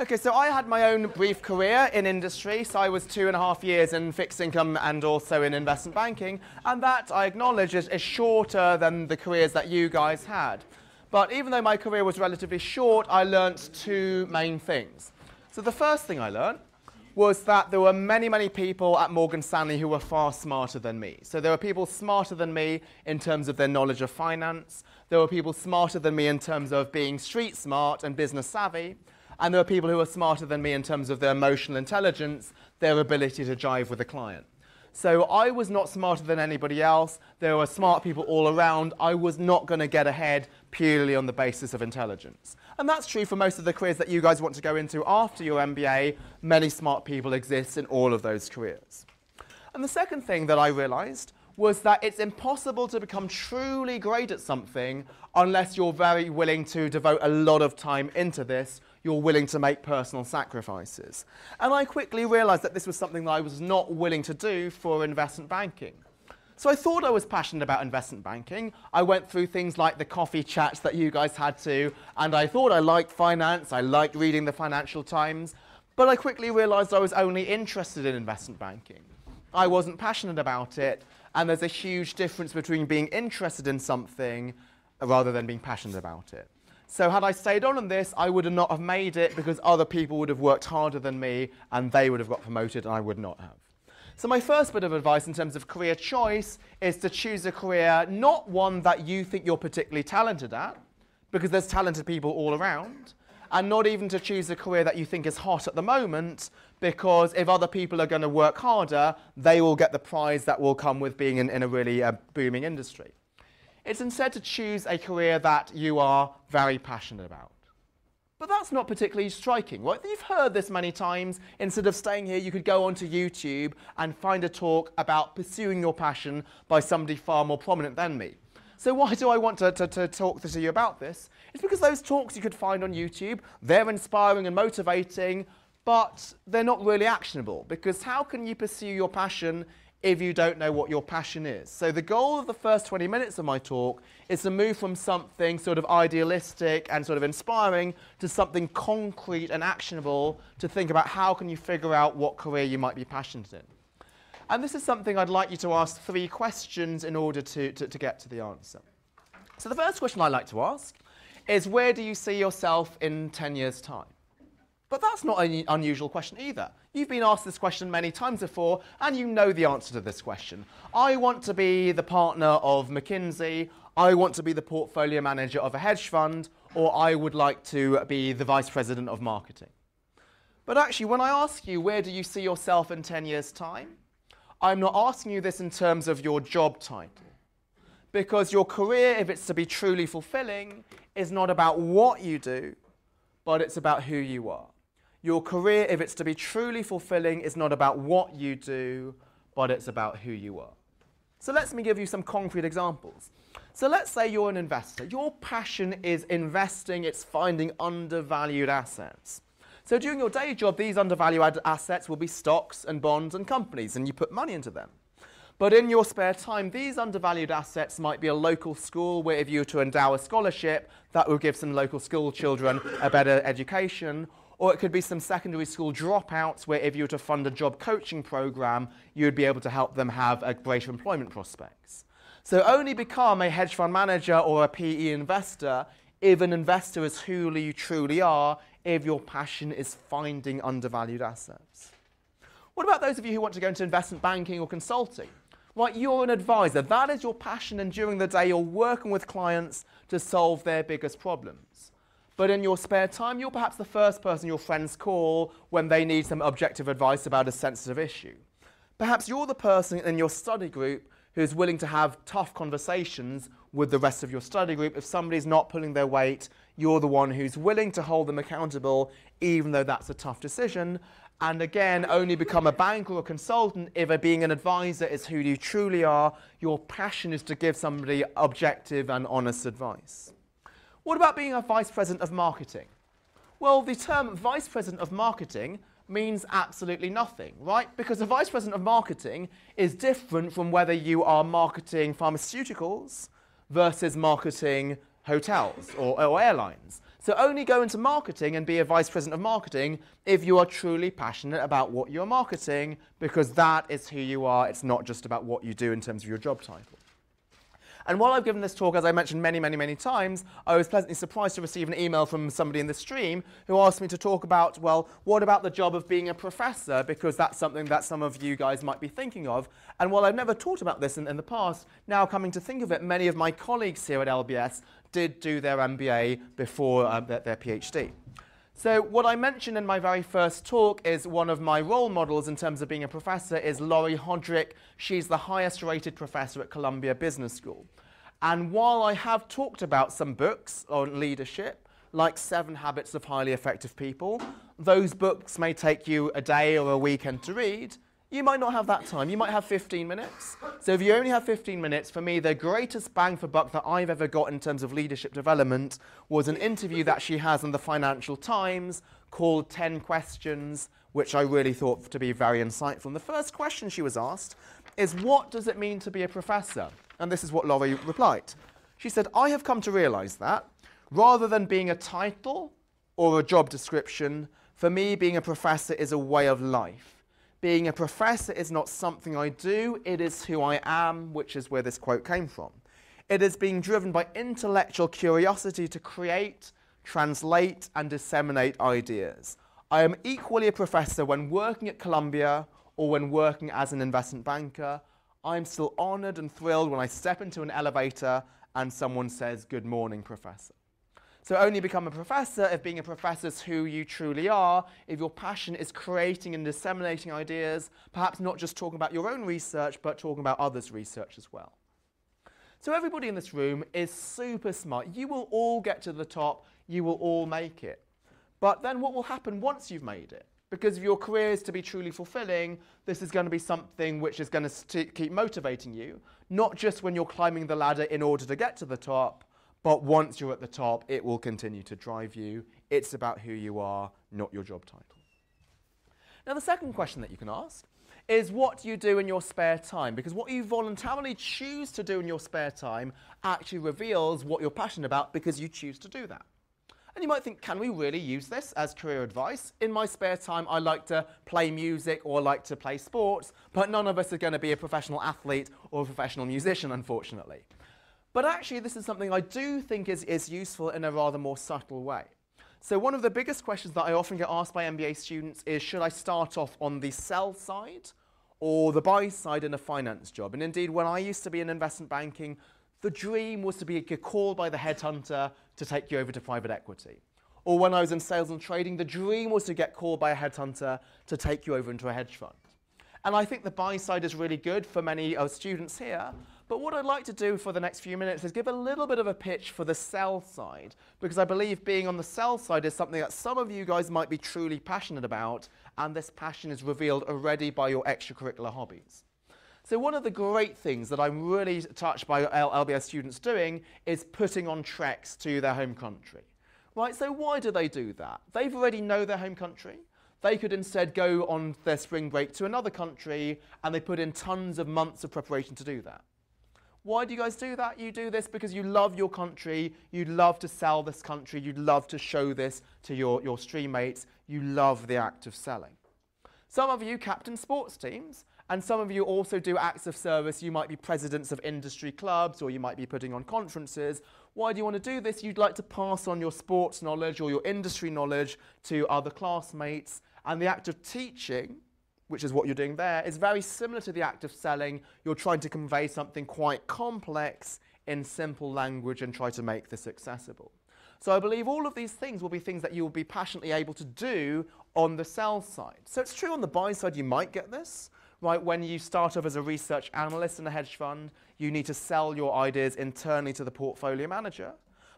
Okay, so I had my own brief career in industry. So I was 2.5 years in fixed income and also in investment banking. And that, I acknowledge, is shorter than the careers that you guys had. But even though my career was relatively short, I learnt two main things. So the first thing I learnt was that there were many, many people at Morgan Stanley who were far smarter than me. So there were people smarter than me in terms of their knowledge of finance. There were people smarter than me in terms of being street smart and business savvy. And there were people who were smarter than me in terms of their emotional intelligence, their ability to jive with a client. So I was not smarter than anybody else. There were smart people all around. I was not going to get ahead purely on the basis of intelligence. And that's true for most of the careers that you guys want to go into after your MBA. Many smart people exist in all of those careers. And the second thing that I realized was that it's impossible to become truly great at something unless you're very willing to devote a lot of time into this. You're willing to make personal sacrifices. And I quickly realized that this was something that I was not willing to do for investment banking. So I thought I was passionate about investment banking. I went through things like the coffee chats that you guys had to, and I thought I liked finance, I liked reading the Financial Times, but I quickly realized I was only interested in investment banking. I wasn't passionate about it, and there's a huge difference between being interested in something rather than being passionate about it. So had I stayed on this, I would not have made it because other people would have worked harder than me and they would have got promoted and I would not have. So my first bit of advice in terms of career choice is to choose a career, not one that you think you're particularly talented at, because there's talented people all around, and not even to choose a career that you think is hot at the moment, because if other people are going to work harder, they will get the prize that will come with being in a really booming industry. It's instead to choose a career that you are very passionate about. But that's not particularly striking, right? You've heard this many times. Instead of staying here, you could go onto YouTube and find a talk about pursuing your passion by somebody far more prominent than me. So why do I want to talk to you about this? It's because those talks you could find on YouTube, they're inspiring and motivating, but they're not really actionable. Because how can you pursue your passion if you don't know what your passion is? So the goal of the first 20 minutes of my talk is to move from something sort of idealistic and sort of inspiring to something concrete and actionable, to think about how can you figure out what career you might be passionate in. And this is something I'd like you to ask 3 questions in order to get to the answer. So the first question I'd like to ask is, where do you see yourself in 10 years' time? But that's not an unusual question either. You've been asked this question many times before, and you know the answer to this question. I want to be the partner of McKinsey, I want to be the portfolio manager of a hedge fund, or I would like to be the vice president of marketing. But actually, when I ask you, where do you see yourself in 10 years' time? I'm not asking you this in terms of your job title. Because your career, if it's to be truly fulfilling, is not about what you do, but it's about who you are. Your career, if it's to be truly fulfilling, is not about what you do, but it's about who you are. So let me give you some concrete examples. So let's say you're an investor. Your passion is investing, it's finding undervalued assets. So during your day job, these undervalued assets will be stocks and bonds and companies, and you put money into them. But in your spare time, these undervalued assets might be a local school where if you were to endow a scholarship, that would give some local school children a better education. Or it could be some secondary school dropouts where if you were to fund a job coaching program, you would be able to help them have a greater employment prospects. So only become a hedge fund manager or a PE investor if an investor is who you truly are, if your passion is finding undervalued assets. What about those of you who want to go into investment banking or consulting? Right, you're an advisor. That is your passion, and during the day you're working with clients to solve their biggest problems. But in your spare time, you're perhaps the first person your friends call when they need some objective advice about a sensitive issue. Perhaps you're the person in your study group who's willing to have tough conversations with the rest of your study group. If somebody's not pulling their weight, you're the one who's willing to hold them accountable, even though that's a tough decision. And again, only become a banker or consultant if being an advisor is who you truly are. Your passion is to give somebody objective and honest advice. What about being a vice president of marketing? Well, the term vice president of marketing means absolutely nothing, right? Because a vice president of marketing is different from whether you are marketing pharmaceuticals versus marketing hotels or airlines. So only go into marketing and be a vice president of marketing if you are truly passionate about what you're marketing, because that is who you are. It's not just about what you do in terms of your job title. And while I've given this talk, as I mentioned many times, I was pleasantly surprised to receive an email from somebody in the stream who asked me to talk about, well, what about the job of being a professor? Because that's something that some of you guys might be thinking of. And while I've never talked about this in the past, now coming to think of it, many of my colleagues here at LBS did do their MBA before their PhD. So what I mentioned in my very first talk is one of my role models in terms of being a professor is Laurie Hodrick. She's the highest rated professor at Columbia Business School. And while I have talked about some books on leadership, like 7 Habits of Highly Effective People, those books may take you a day or a weekend to read. You might not have that time. You might have 15 minutes. So if you only have 15 minutes, for me, the greatest bang for buck that I've ever got in terms of leadership development was an interview that she has in the Financial Times called 10 Questions, which I really thought to be very insightful. And the first question she was asked is, what does it mean to be a professor? And this is what Laurie replied. She said, I have come to realize that rather than being a title or a job description, for me, being a professor is a way of life. Being a professor is not something I do, it is who I am, which is where this quote came from. It is being driven by intellectual curiosity to create, translate, and disseminate ideas. I am equally a professor when working at Columbia or when working as an investment banker. I'm still honored and thrilled when I step into an elevator and someone says, "Good morning, Professor." So only become a professor if being a professor is who you truly are, if your passion is creating and disseminating ideas, perhaps not just talking about your own research, but talking about others' research as well. So everybody in this room is super smart. You will all get to the top. You will all make it. But then what will happen once you've made it? Because if your career is to be truly fulfilling, this is going to be something which is going to keep motivating you, not just when you're climbing the ladder in order to get to the top, but once you're at the top, it will continue to drive you. It's about who you are, not your job title. Now, the second question that you can ask is what do you do in your spare time? Because what you voluntarily choose to do in your spare time actually reveals what you're passionate about because you choose to do that. And you might think, can we really use this as career advice? In my spare time, I like to play music or like to play sports, but none of us are going to be a professional athlete or a professional musician, unfortunately. But actually, this is something I do think is useful in a rather more subtle way. So one of the biggest questions that I often get asked by MBA students is, should I start off on the sell side or the buy side in a finance job? And indeed, when I used to be in investment banking, the dream was to be called by the headhunter to take you over to private equity. Or when I was in sales and trading, the dream was to get called by a headhunter to take you over into a hedge fund. And I think the buy side is really good for many students here. But what I'd like to do for the next few minutes is give a little bit of a pitch for the sell side, because I believe being on the sell side is something that some of you guys might be truly passionate about, and this passion is revealed already by your extracurricular hobbies. So one of the great things that I'm really touched by LBS students doing is putting on treks to their home country. Right, so why do they do that? They already know their home country. They could instead go on their spring break to another country, and they put in tons of months of preparation to do that. Why do you guys do that? You do this because you love your country, you'd love to sell this country, you'd love to show this to your stream mates, you love the act of selling. Some of you captain sports teams, and some of you also do acts of service. You might be presidents of industry clubs, or you might be putting on conferences. Why do you want to do this? You'd like to pass on your sports knowledge or your industry knowledge to other classmates, and the act of teaching, which is what you're doing there, is very similar to the act of selling. You're trying to convey something quite complex in simple language and try to make this accessible. So I believe all of these things will be things that you will be passionately able to do on the sell side. So it's true on the buy side you might get this, right? When you start off as a research analyst in a hedge fund, you need to sell your ideas internally to the portfolio manager.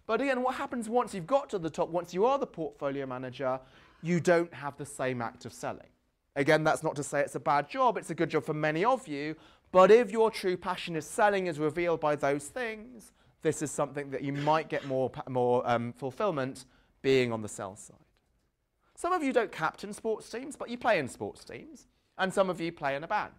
But again, what happens once you've got to the top, once you are the portfolio manager, you don't have the same act of selling. Again, that's not to say it's a bad job, it's a good job for many of you, but if your true passion is selling as revealed by those things, this is something that you might get more fulfillment being on the sell side. Some of you don't captain sports teams, but you play in sports teams, and some of you play in a band.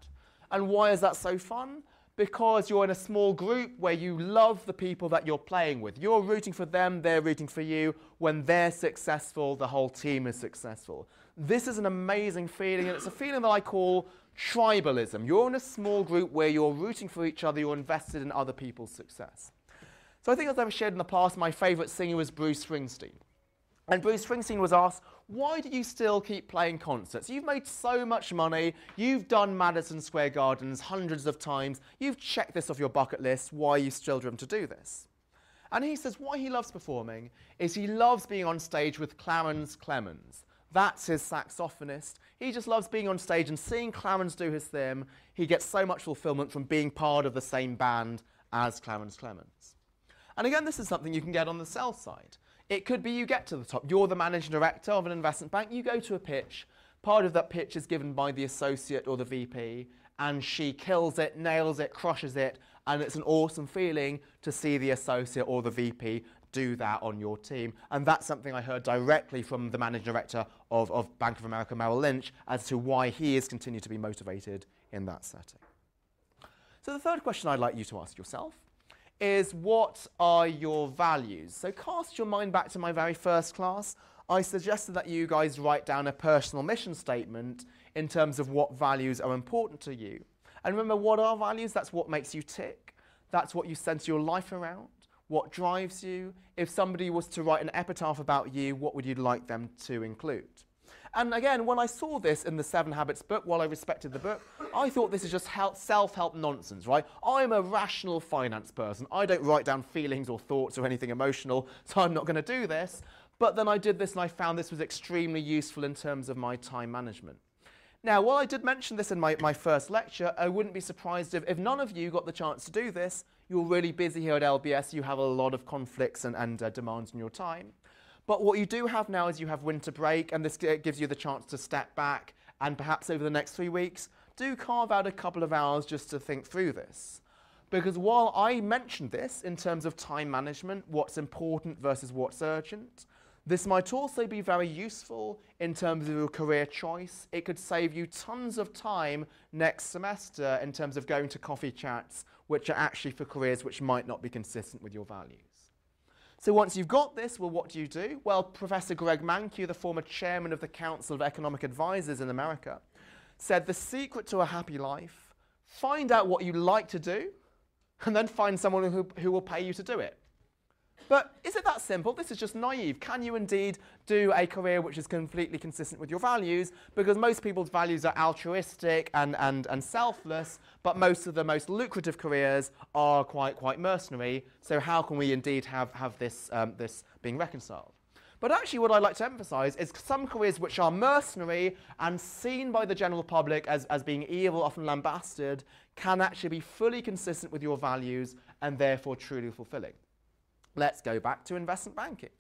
And why is that so fun? because you're in a small group where you love the people that you're playing with. You're rooting for them, they're rooting for you. When they're successful, the whole team is successful. This is an amazing feeling, and it's a feeling that I call tribalism. You're in a small group where you're rooting for each other, you're invested in other people's success. So I think, as I've shared in the past, my favourite singer was Bruce Springsteen. And Bruce Springsteen was asked, why do you still keep playing concerts? You've made so much money, you've done Madison Square Gardens hundreds of times, you've checked this off your bucket list, why are you still driven to do this? And he says why he loves performing is he loves being on stage with Clarence Clemons. That's his saxophonist. He just loves being on stage and seeing Clarence do his thing. He gets so much fulfillment from being part of the same band as Clarence Clemons. And again, this is something you can get on the sell side. It could be you get to the top. You're the managing director of an investment bank. You go to a pitch. Part of that pitch is given by the associate or the VP, and she kills it, nails it, crushes it, and it's an awesome feeling to see the associate or the VP do that on your team. And that's something I heard directly from the managing director of Bank of America Merrill Lynch as to why he is continuing to be motivated in that setting. So the third question I'd like you to ask yourself is, what are your values? So cast your mind back to my very first class. I suggested that you guys write down a personal mission statement in terms of what values are important to you. And remember, what are values? That's what makes you tick. That's what you center your life around, what drives you. If somebody was to write an epitaph about you, what would you like them to include? And again, when I saw this in the 7 Habits book, while I respected the book, I thought this is just self-help nonsense, right? I'm a rational finance person. I don't write down feelings or thoughts or anything emotional, so I'm not going to do this. But then I did this and I found this was extremely useful in terms of my time management. Now, while I did mention this in my first lecture, I wouldn't be surprised if none of you got the chance to do this. You're really busy here at LBS. You have a lot of conflicts and demands in your time. But what you do have now is you have winter break, and this gives you the chance to step back and perhaps over the next 3 weeks, do carve out a couple of hours just to think through this. Because while I mentioned this in terms of time management, what's important versus what's urgent, this might also be very useful in terms of your career choice. It could save you tons of time next semester in terms of going to coffee chats, which are actually for careers which might not be consistent with your values. So once you've got this, well, what do? Well, Professor Greg Mankiw, the former chairman of the Council of Economic Advisors in America, said the secret to a happy life, find out what you like to do, and then find someone who will pay you to do it. But is it that simple? This is just naive. Can you indeed do a career which is completely consistent with your values? Because most people's values are altruistic and selfless, but most of the most lucrative careers are quite mercenary. So how can we indeed have this being reconciled? But actually what I'd like to emphasize is some careers which are mercenary and seen by the general public as being evil, often lambasted, can actually be fully consistent with your values and therefore truly fulfilling. Let's go back to investment banking.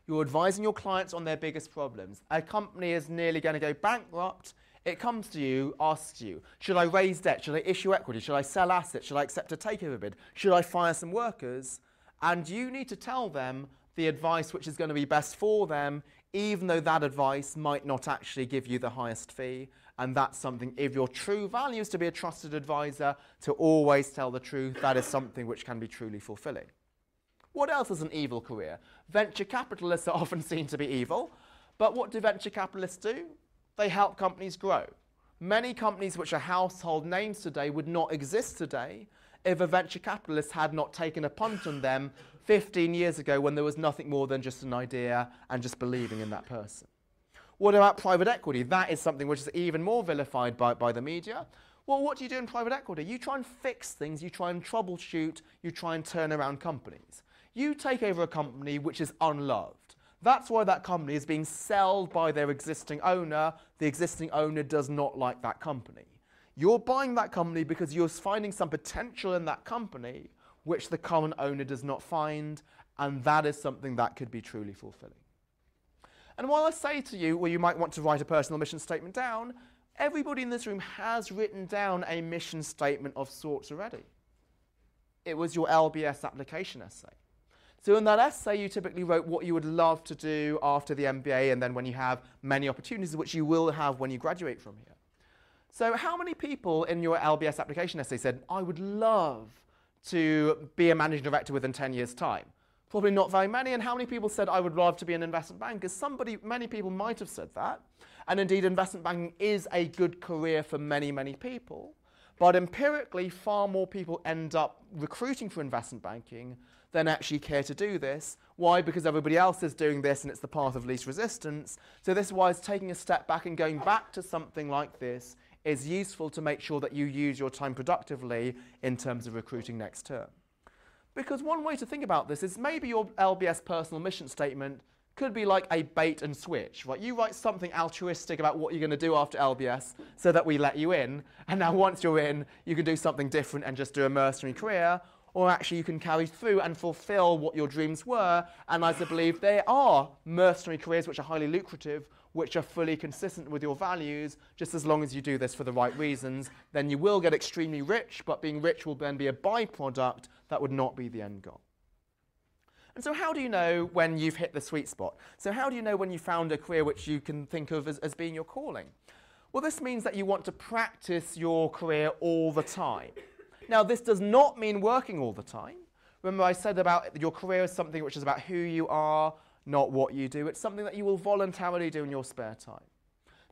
You're advising your clients on their biggest problems. A company is nearly going to go bankrupt. It comes to you, asks you, should I raise debt? Should I issue equity? Should I sell assets? Should I accept a takeover bid? Should I fire some workers? And you need to tell them the advice which is going to be best for them, even though that advice might not actually give you the highest fee. And that's something, if your true value is to be a trusted advisor, to always tell the truth, that is something which can be truly fulfilling. What else is an evil career? Venture capitalists are often seen to be evil, but what do venture capitalists do? They help companies grow. Many companies which are household names today would not exist today if a venture capitalist had not taken a punt on them 15 years ago when there was nothing more than just an idea and just believing in that person. What about private equity? That is something which is even more vilified by the media. Well, what do you do in private equity? You try and fix things, you try and troubleshoot, you try and turn around companies. You take over a company which is unloved. That's why that company is being sold by their existing owner. The existing owner does not like that company. You're buying that company because you're finding some potential in that company which the current owner does not find, and that is something that could be truly fulfilling. And while I say to you, well, you might want to write a personal mission statement down, everybody in this room has written down a mission statement of sorts already. It was your LBS application essay. So in that essay, you typically wrote what you would love to do after the MBA and then when you have many opportunities, which you will have when you graduate from here. So how many people in your LBS application essay said, I would love to be a managing director within 10 years' time? Probably not very many. And how many people said, I would love to be an investment banker? Many people might have said that. And indeed, investment banking is a good career for many, many people. But empirically, far more people end up recruiting for investment banking than actually care to do this. Why? Because everybody else is doing this and it's the path of least resistance. So this is why it's taking a step back and going back to something like this is useful to make sure that you use your time productively in terms of recruiting next term. Because one way to think about this is maybe your LBS personal mission statement could be like a bait and switch, right? You write something altruistic about what you're going to do after LBS so that we let you in, and now once you're in, you can do something different and just do a mercenary career, or actually you can carry through and fulfill what your dreams were, and as I believe there are mercenary careers which are highly lucrative, which are fully consistent with your values, just as long as you do this for the right reasons, then you will get extremely rich, but being rich will then be a byproduct that would not be the end goal. And so how do you know when you've hit the sweet spot? So how do you know when you found a career which you can think of as being your calling? Well, this means that you want to practice your career all the time. Now, this does not mean working all the time. Remember I said about your career is something which is about who you are, not what you do. It's something that you will voluntarily do in your spare time.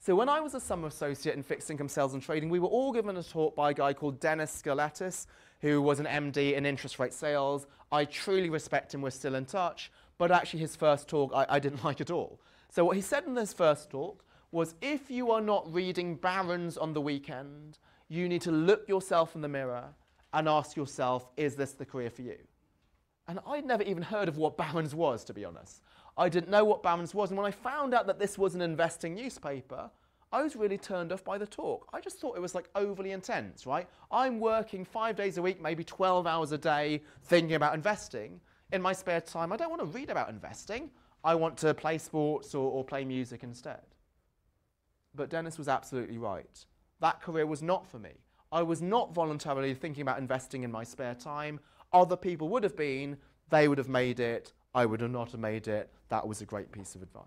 So when I was a summer associate in fixed income sales and trading, we were all given a talk by a guy called Dennis Skeletis, who was an MD in interest rate sales. I truly respect him, we're still in touch, but actually his first talk I didn't like at all. So what he said in this first talk was, if you are not reading Barron's on the weekend, you need to look yourself in the mirror and ask yourself, is this the career for you? And I'd never even heard of what Barron's was, to be honest. I didn't know what Barron's was, and when I found out that this was an investing newspaper, I was really turned off by the talk. I just thought it was like overly intense, right? I'm working 5 days a week, maybe 12 hours a day, thinking about investing. In my spare time, I don't want to read about investing. I want to play sports or play music instead. But Dennis was absolutely right. That career was not for me. I was not voluntarily thinking about investing in my spare time. Other people would have been. They would have made it. I would have not have made it. That was a great piece of advice.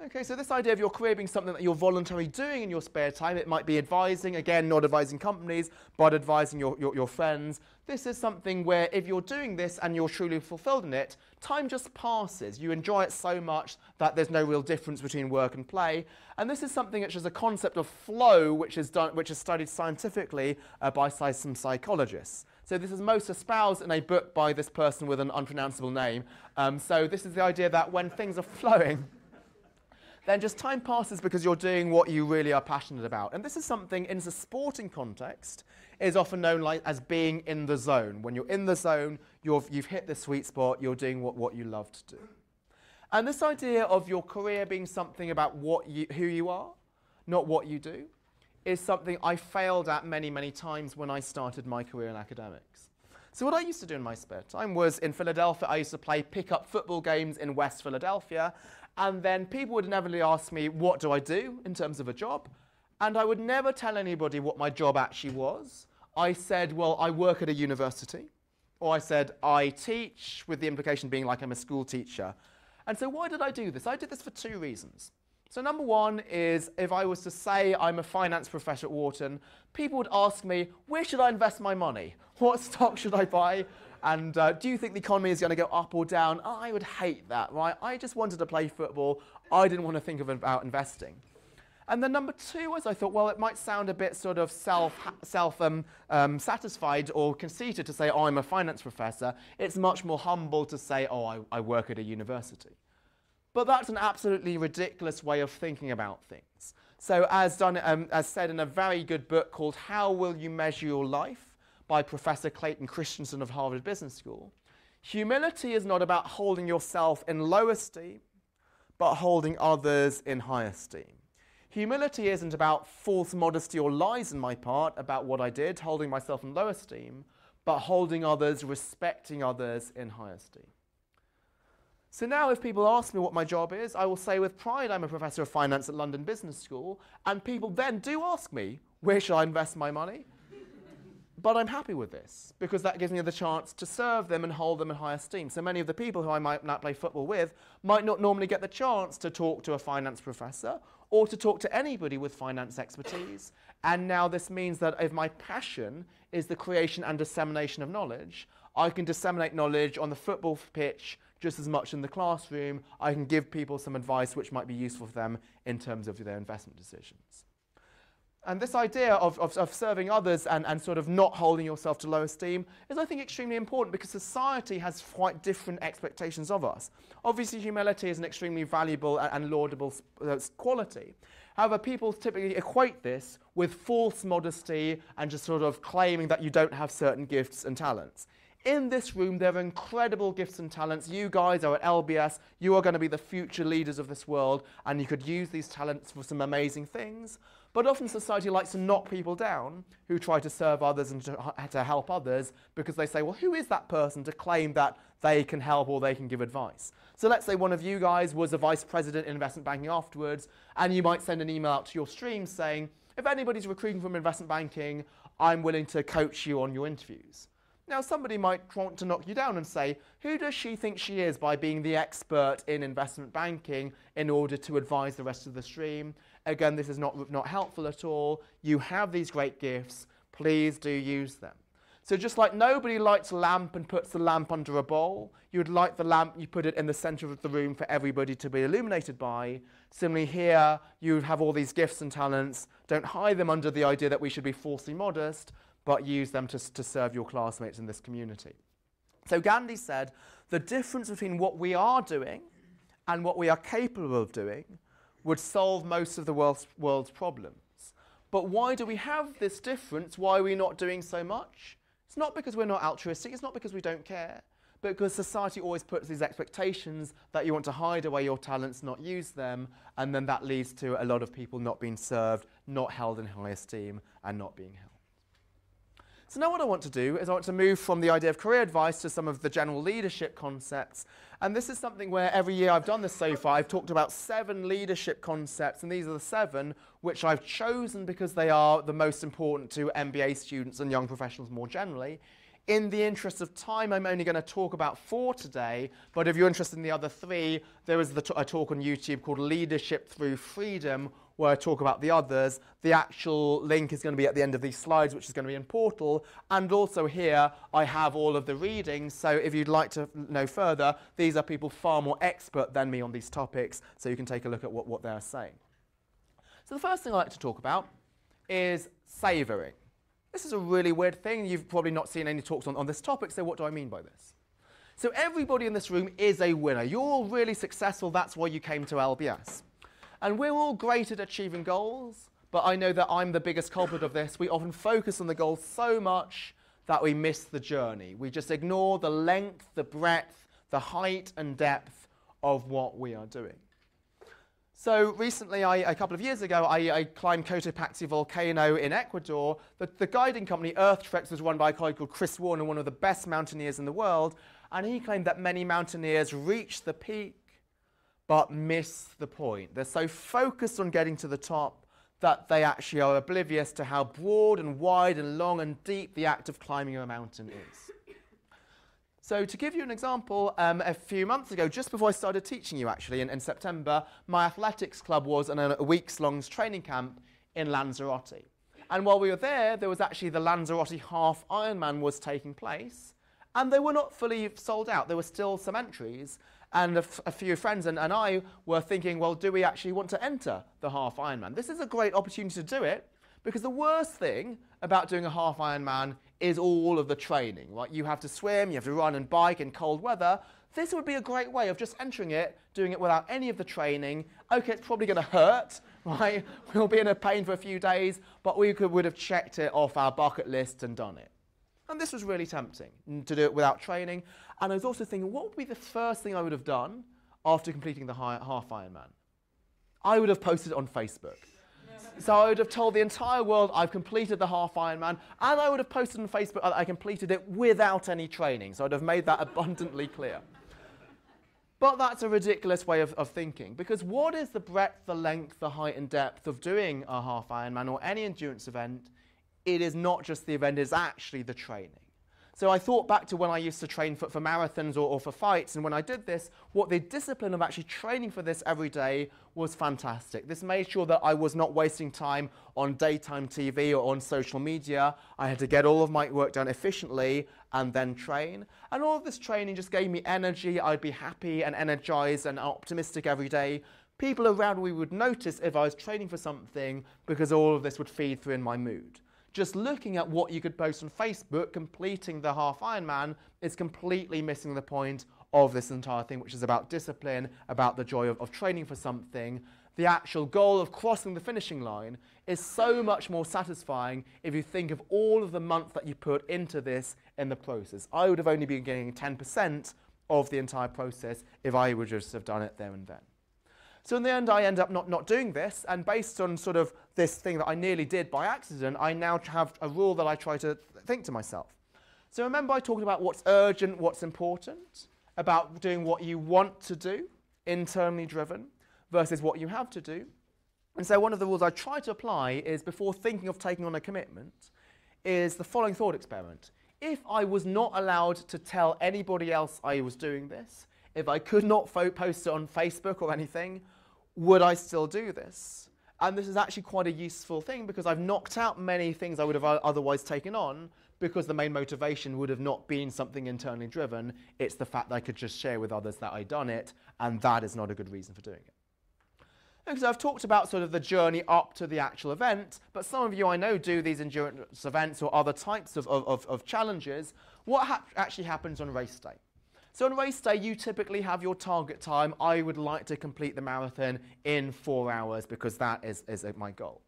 Okay, so this idea of your career being something that you're voluntarily doing in your spare time, it might be advising, again, not advising companies, but advising your friends. This is something where if you're doing this and you're truly fulfilled in it, time just passes. You enjoy it so much that there's no real difference between work and play. And this is something which is a concept of flow, which is studied scientifically by some psychologists. So this is most espoused in a book by this person with an unpronounceable name. So this is the idea that when things are flowing, then just time passes because you're doing what you really are passionate about. And this is something, in the sporting context, is often known as being in the zone. When you're in the zone, you've hit the sweet spot, you're doing what you love to do. And this idea of your career being something about who you are, not what you do, is something I failed at many, many times when I started my career in academics. So what I used to do in my spare time was, in Philadelphia, I used to play pick-up football games in West Philadelphia, and then people would inevitably ask me, what do I do in terms of a job? And I would never tell anybody what my job actually was. I said, well, I work at a university. Or I said, I teach, with the implication being like I'm a school teacher. And so why did I do this? I did this for two reasons. So number one is, if I was to say I'm a finance professor at Wharton, people would ask me, where should I invest my money? What stock should I buy? And do you think the economy is going to go up or down? I would hate that, right? I just wanted to play football. I didn't want to think about investing. And then number two was, I thought, well, it might sound a bit sort of satisfied or conceited to say, oh, I'm a finance professor. It's much more humble to say, oh, I work at a university. But that's an absolutely ridiculous way of thinking about things. So as said in a very good book called How Will You Measure Your Life? By Professor Clayton Christensen of Harvard Business School, humility is not about holding yourself in low esteem, but holding others in high esteem. Humility isn't about false modesty or lies on my part about what I did, holding myself in low esteem, but holding others, respecting others in high esteem. So now if people ask me what my job is, I will say with pride I'm a professor of finance at London Business School, and people then do ask me, where should I invest my money? But I'm happy with this because that gives me the chance to serve them and hold them in high esteem. So many of the people who I might not play football with might not normally get the chance to talk to a finance professor or to talk to anybody with finance expertise. And now this means that if my passion is the creation and dissemination of knowledge, I can disseminate knowledge on the football pitch just as much in the classroom. I can give people some advice which might be useful for them in terms of their investment decisions. And this idea of serving others and sort of not holding yourself to low esteem is, I think, extremely important because society has quite different expectations of us. Obviously, humility is an extremely valuable and laudable quality. However, people typically equate this with false modesty and just sort of claiming that you don't have certain gifts and talents. In this room, there are incredible gifts and talents. You guys are at LBS. You are going to be the future leaders of this world, and you could use these talents for some amazing things. But often society likes to knock people down who try to serve others and to help others because they say, well, who is that person to claim that they can help or they can give advice? So let's say one of you guys was a vice president in investment banking afterwards, and you might send an email out to your stream saying, if anybody's recruiting from investment banking, I'm willing to coach you on your interviews. Now, somebody might want to knock you down and say, who does she think she is by being the expert in investment banking in order to advise the rest of the stream? Again, this is not helpful at all. You have these great gifts. Please do use them. So just like nobody lights a lamp and puts the lamp under a bowl, you'd light the lamp, you put it in the center of the room for everybody to be illuminated by. Similarly here, you have all these gifts and talents. Don't hide them under the idea that we should be falsely modest, but use them to serve your classmates in this community. So Gandhi said, the difference between what we are doing and what we are capable of doing would solve most of the world's problems. But why do we have this difference? Why are we not doing so much? It's not because we're not altruistic, it's not because we don't care, but because society always puts these expectations that you want to hide away your talents, not use them, and then that leads to a lot of people not being served, not held in high esteem, and not being held. So now what I want to do is I want to move from the idea of career advice to some of the general leadership concepts. And this is something where every year I've done this so far, I've talked about 7 leadership concepts, and these are the 7 which I've chosen because they are the most important to MBA students and young professionals more generally. In the interest of time, I'm only going to talk about 4 today, but if you're interested in the other 3, there is a talk on YouTube called Leadership Through Freedom, where I talk about the others. The actual link is going to be at the end of these slides, which is going to be in Portal. And also here, I have all of the readings. So if you'd like to know further, these are people far more expert than me on these topics, so you can take a look at what they're saying. So the first thing I'd like to talk about is savouring. This is a really weird thing. You've probably not seen any talks on this topic, so what do I mean by this? So everybody in this room is a winner. You're all really successful. That's why you came to LBS. And we're all great at achieving goals, but I know that I'm the biggest culprit of this. We often focus on the goals so much that we miss the journey. We just ignore the length, the breadth, the height and depth of what we are doing. So recently, a couple of years ago, I climbed Cotopaxi volcano in Ecuador. The guiding company, Earthtreks, was run by a guy called Chris Warner, one of the best mountaineers in the world, and he claimed that many mountaineers reach the peak but miss the point. They're so focused on getting to the top that they actually are oblivious to how broad and wide and long and deep the act of climbing a mountain is. So to give you an example, a few months ago, just before I started teaching you actually, in September, my athletics club was on a week's-long training camp in Lanzarote. And while we were there, there was actually the Lanzarote Half Ironman was taking place, and they were not fully sold out. There were still some entries. And a few friends and I were thinking, well, do we actually want to enter the Half Ironman? This is a great opportunity to do it, because the worst thing about doing a Half Ironman is all of the training, right? You have to swim, you have to run and bike in cold weather. This would be a great way of just entering it, doing it without any of the training. Okay, it's probably going to hurt, right? We'll be in a pain for a few days, but we would have checked it off our bucket list and done it. And this was really tempting, to do it without training. And I was also thinking, what would be the first thing I would have done after completing the Half Ironman? I would have posted it on Facebook. So I would have told the entire world I've completed the Half Ironman, and I would have posted on Facebook that I completed it without any training. So I'd have made that abundantly clear. But that's a ridiculous way of thinking, because what is the breadth, the length, the height and depth of doing a Half Ironman or any endurance event it is not just the event, it's actually the training. So I thought back to when I used to train for marathons or for fights, and when I did this, what the discipline of actually training for this every day was fantastic. This made sure that I was not wasting time on daytime TV or on social media. I had to get all of my work done efficiently and then train. And all of this training just gave me energy. I'd be happy and energized and optimistic every day. People around me would notice if I was training for something because all of this would feed through in my mood. Just looking at what you could post on Facebook, completing the half Ironman, is completely missing the point of this entire thing, which is about discipline, about the joy of training for something. The actual goal of crossing the finishing line is so much more satisfying if you think of all of the months that you put into this in the process. I would have only been getting 10% of the entire process if I would just have done it there and then. So in the end, I end up not doing this, and based on sort of this thing that I nearly did by accident, I now have a rule that I try to think to myself. So remember I talked about what's urgent, what's important, about doing what you want to do, internally driven, versus what you have to do. And so one of the rules I try to apply is, before thinking of taking on a commitment, is the following thought experiment. If I was not allowed to tell anybody else I was doing this, if I could not post it on Facebook or anything, would I still do this? And this is actually quite a useful thing, because I've knocked out many things I would have otherwise taken on, because the main motivation would have not been something internally driven. It's the fact that I could just share with others that I'd done it, and that is not a good reason for doing it. Because I've talked about sort of the journey up to the actual event, but some of you I know do these endurance events or other types of challenges. What actually happens on race day? So on race day, you typically have your target time. I would like to complete the marathon in 4 hours, because that is my goal.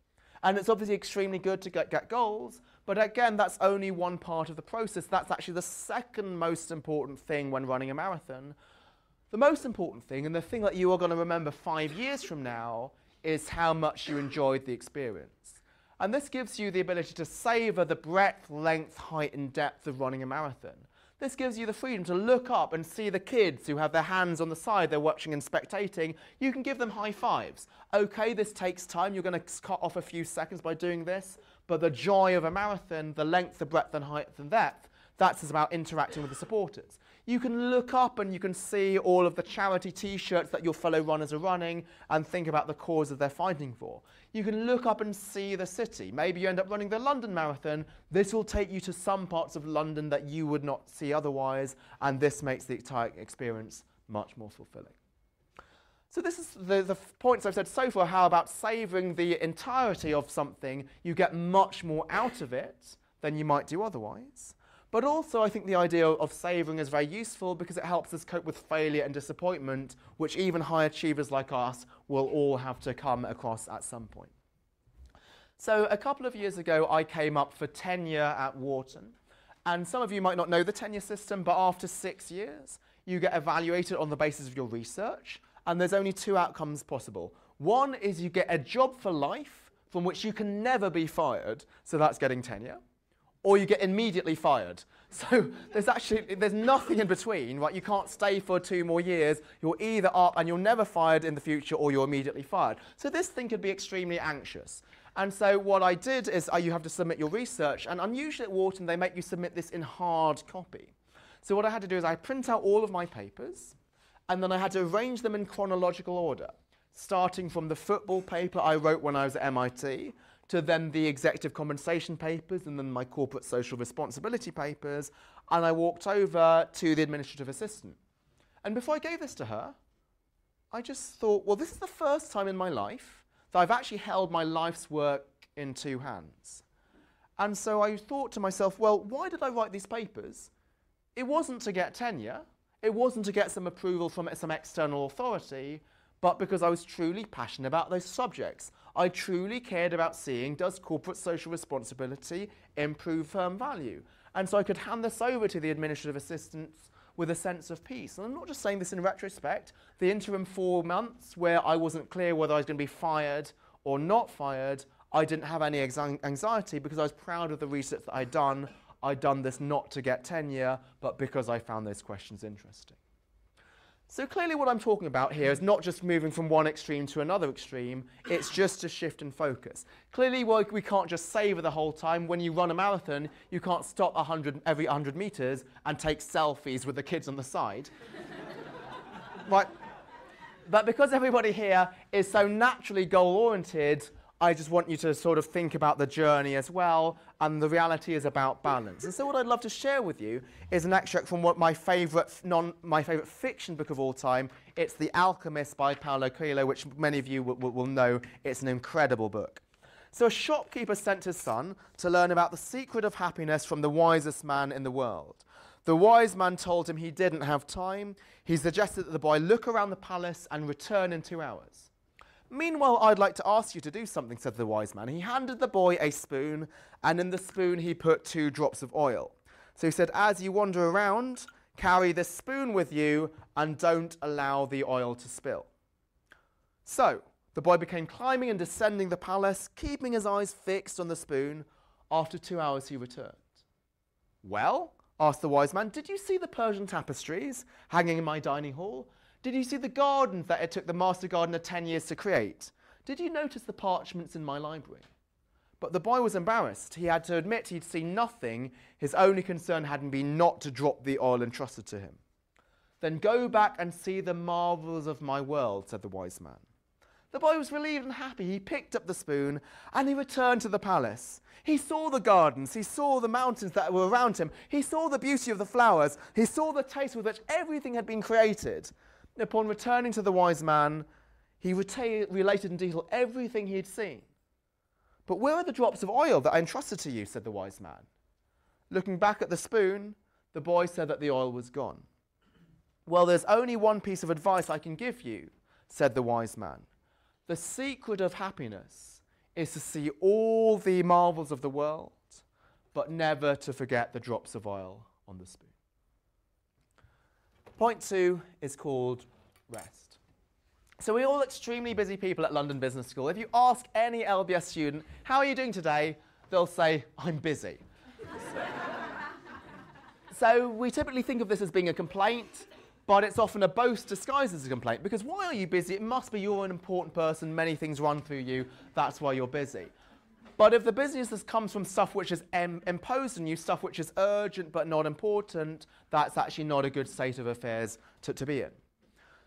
And it's obviously extremely good to get goals, but again, that's only one part of the process. That's actually the second most important thing when running a marathon. The most important thing, and the thing that you are going to remember 5 years from now, is how much you enjoyed the experience. And this gives you the ability to savor the breadth, length, height, and depth of running a marathon. This gives you the freedom to look up and see the kids who have their hands on the side, they're watching and spectating. You can give them high fives. Okay, this takes time. You're going to cut off a few seconds by doing this, but the joy of a marathon, the length, the breadth, and height, and depth, that's about interacting with the supporters. You can look up and you can see all of the charity T-shirts that your fellow runners are running and think about the causes they're fighting for. You can look up and see the city. Maybe you end up running the London Marathon. This will take you to some parts of London that you would not see otherwise, and this makes the entire experience much more fulfilling. So this is the points I've said so far. How about savouring the entirety of something? You get much more out of it than you might do otherwise. But also, I think the idea of savouring is very useful, because it helps us cope with failure and disappointment, which even high achievers like us will all have to come across at some point. So a couple of years ago, I came up for tenure at Wharton. And some of you might not know the tenure system, but after 6 years, you get evaluated on the basis of your research. And there's only 2 outcomes possible. One is you get a job for life from which you can never be fired, so that's getting tenure. Or you get immediately fired. So there's nothing in between, right? You can't stay for 2 more years. You're either up and you're never fired in the future, or you're immediately fired. So this thing could be extremely anxious. And so what I did is you have to submit your research, and unusually at Wharton, they make you submit this in hard copy. So what I had to do is I print out all of my papers, and then I had to arrange them in chronological order, starting from the football paper I wrote when I was at MIT, to then the executive compensation papers, and then my corporate social responsibility papers, and I walked over to the administrative assistant. And before I gave this to her, I just thought, well, this is the first time in my life that I've actually held my life's work in 2 hands. And so I thought to myself, well, why did I write these papers? It wasn't to get tenure. It wasn't to get some approval from some external authority, but because I was truly passionate about those subjects. I truly cared about seeing, does corporate social responsibility improve firm value? And so I could hand this over to the administrative assistants with a sense of peace. And I'm not just saying this in retrospect. The interim 4 months where I wasn't clear whether I was going to be fired or not fired, I didn't have any anxiety, because I was proud of the research that I'd done. I'd done this not to get tenure, but because I found those questions interesting. So clearly what I'm talking about here is not just moving from one extreme to another extreme, it's just a shift in focus. Clearly we can't just savor the whole time. When you run a marathon, you can't stop every 100 meters and take selfies with the kids on the side. Right? But because everybody here is so naturally goal-oriented, I just want you to sort of think about the journey as well, and the reality is about balance. And so what I'd love to share with you is an extract from my favorite fiction book of all time. It's The Alchemist by Paulo Coelho, which many of you will know. It's an incredible book. So a shopkeeper sent his son to learn about the secret of happiness from the wisest man in the world. The wise man told him he didn't have time. He suggested that the boy look around the palace and return in 2 hours. Meanwhile, I'd like to ask you to do something, said the wise man. He handed the boy a spoon, and in the spoon he put 2 drops of oil. So he said, as you wander around, carry this spoon with you and don't allow the oil to spill. So the boy began climbing and descending the palace, keeping his eyes fixed on the spoon. After 2 hours he returned. Well, asked the wise man, did you see the Persian tapestries hanging in my dining hall? Did you see the gardens that it took the master gardener 10 years to create? Did you notice the parchments in my library? But the boy was embarrassed. He had to admit he'd seen nothing. His only concern hadn't been not to drop the oil entrusted to him. Then go back and see the marvels of my world, said the wise man. The boy was relieved and happy. He picked up the spoon and he returned to the palace. He saw the gardens. He saw the mountains that were around him. He saw the beauty of the flowers. He saw the taste with which everything had been created. Upon returning to the wise man, he related in detail everything he had seen. But where are the drops of oil that I entrusted to you, said the wise man. Looking back at the spoon, the boy said that the oil was gone. Well, there's only one piece of advice I can give you, said the wise man. The secret of happiness is to see all the marvels of the world, but never to forget the drops of oil on the spoon. Point 2 is called rest. So we're all extremely busy people at London Business School. If you ask any LBS student, how are you doing today? They'll say, I'm busy. So we typically think of this as being a complaint, but it's often a boast disguised as a complaint, because why are you busy? It must be you're an important person, many things run through you, that's why you're busy. But if the busyness comes from stuff which is imposed on you, stuff which is urgent but not important, that's actually not a good state of affairs to be in.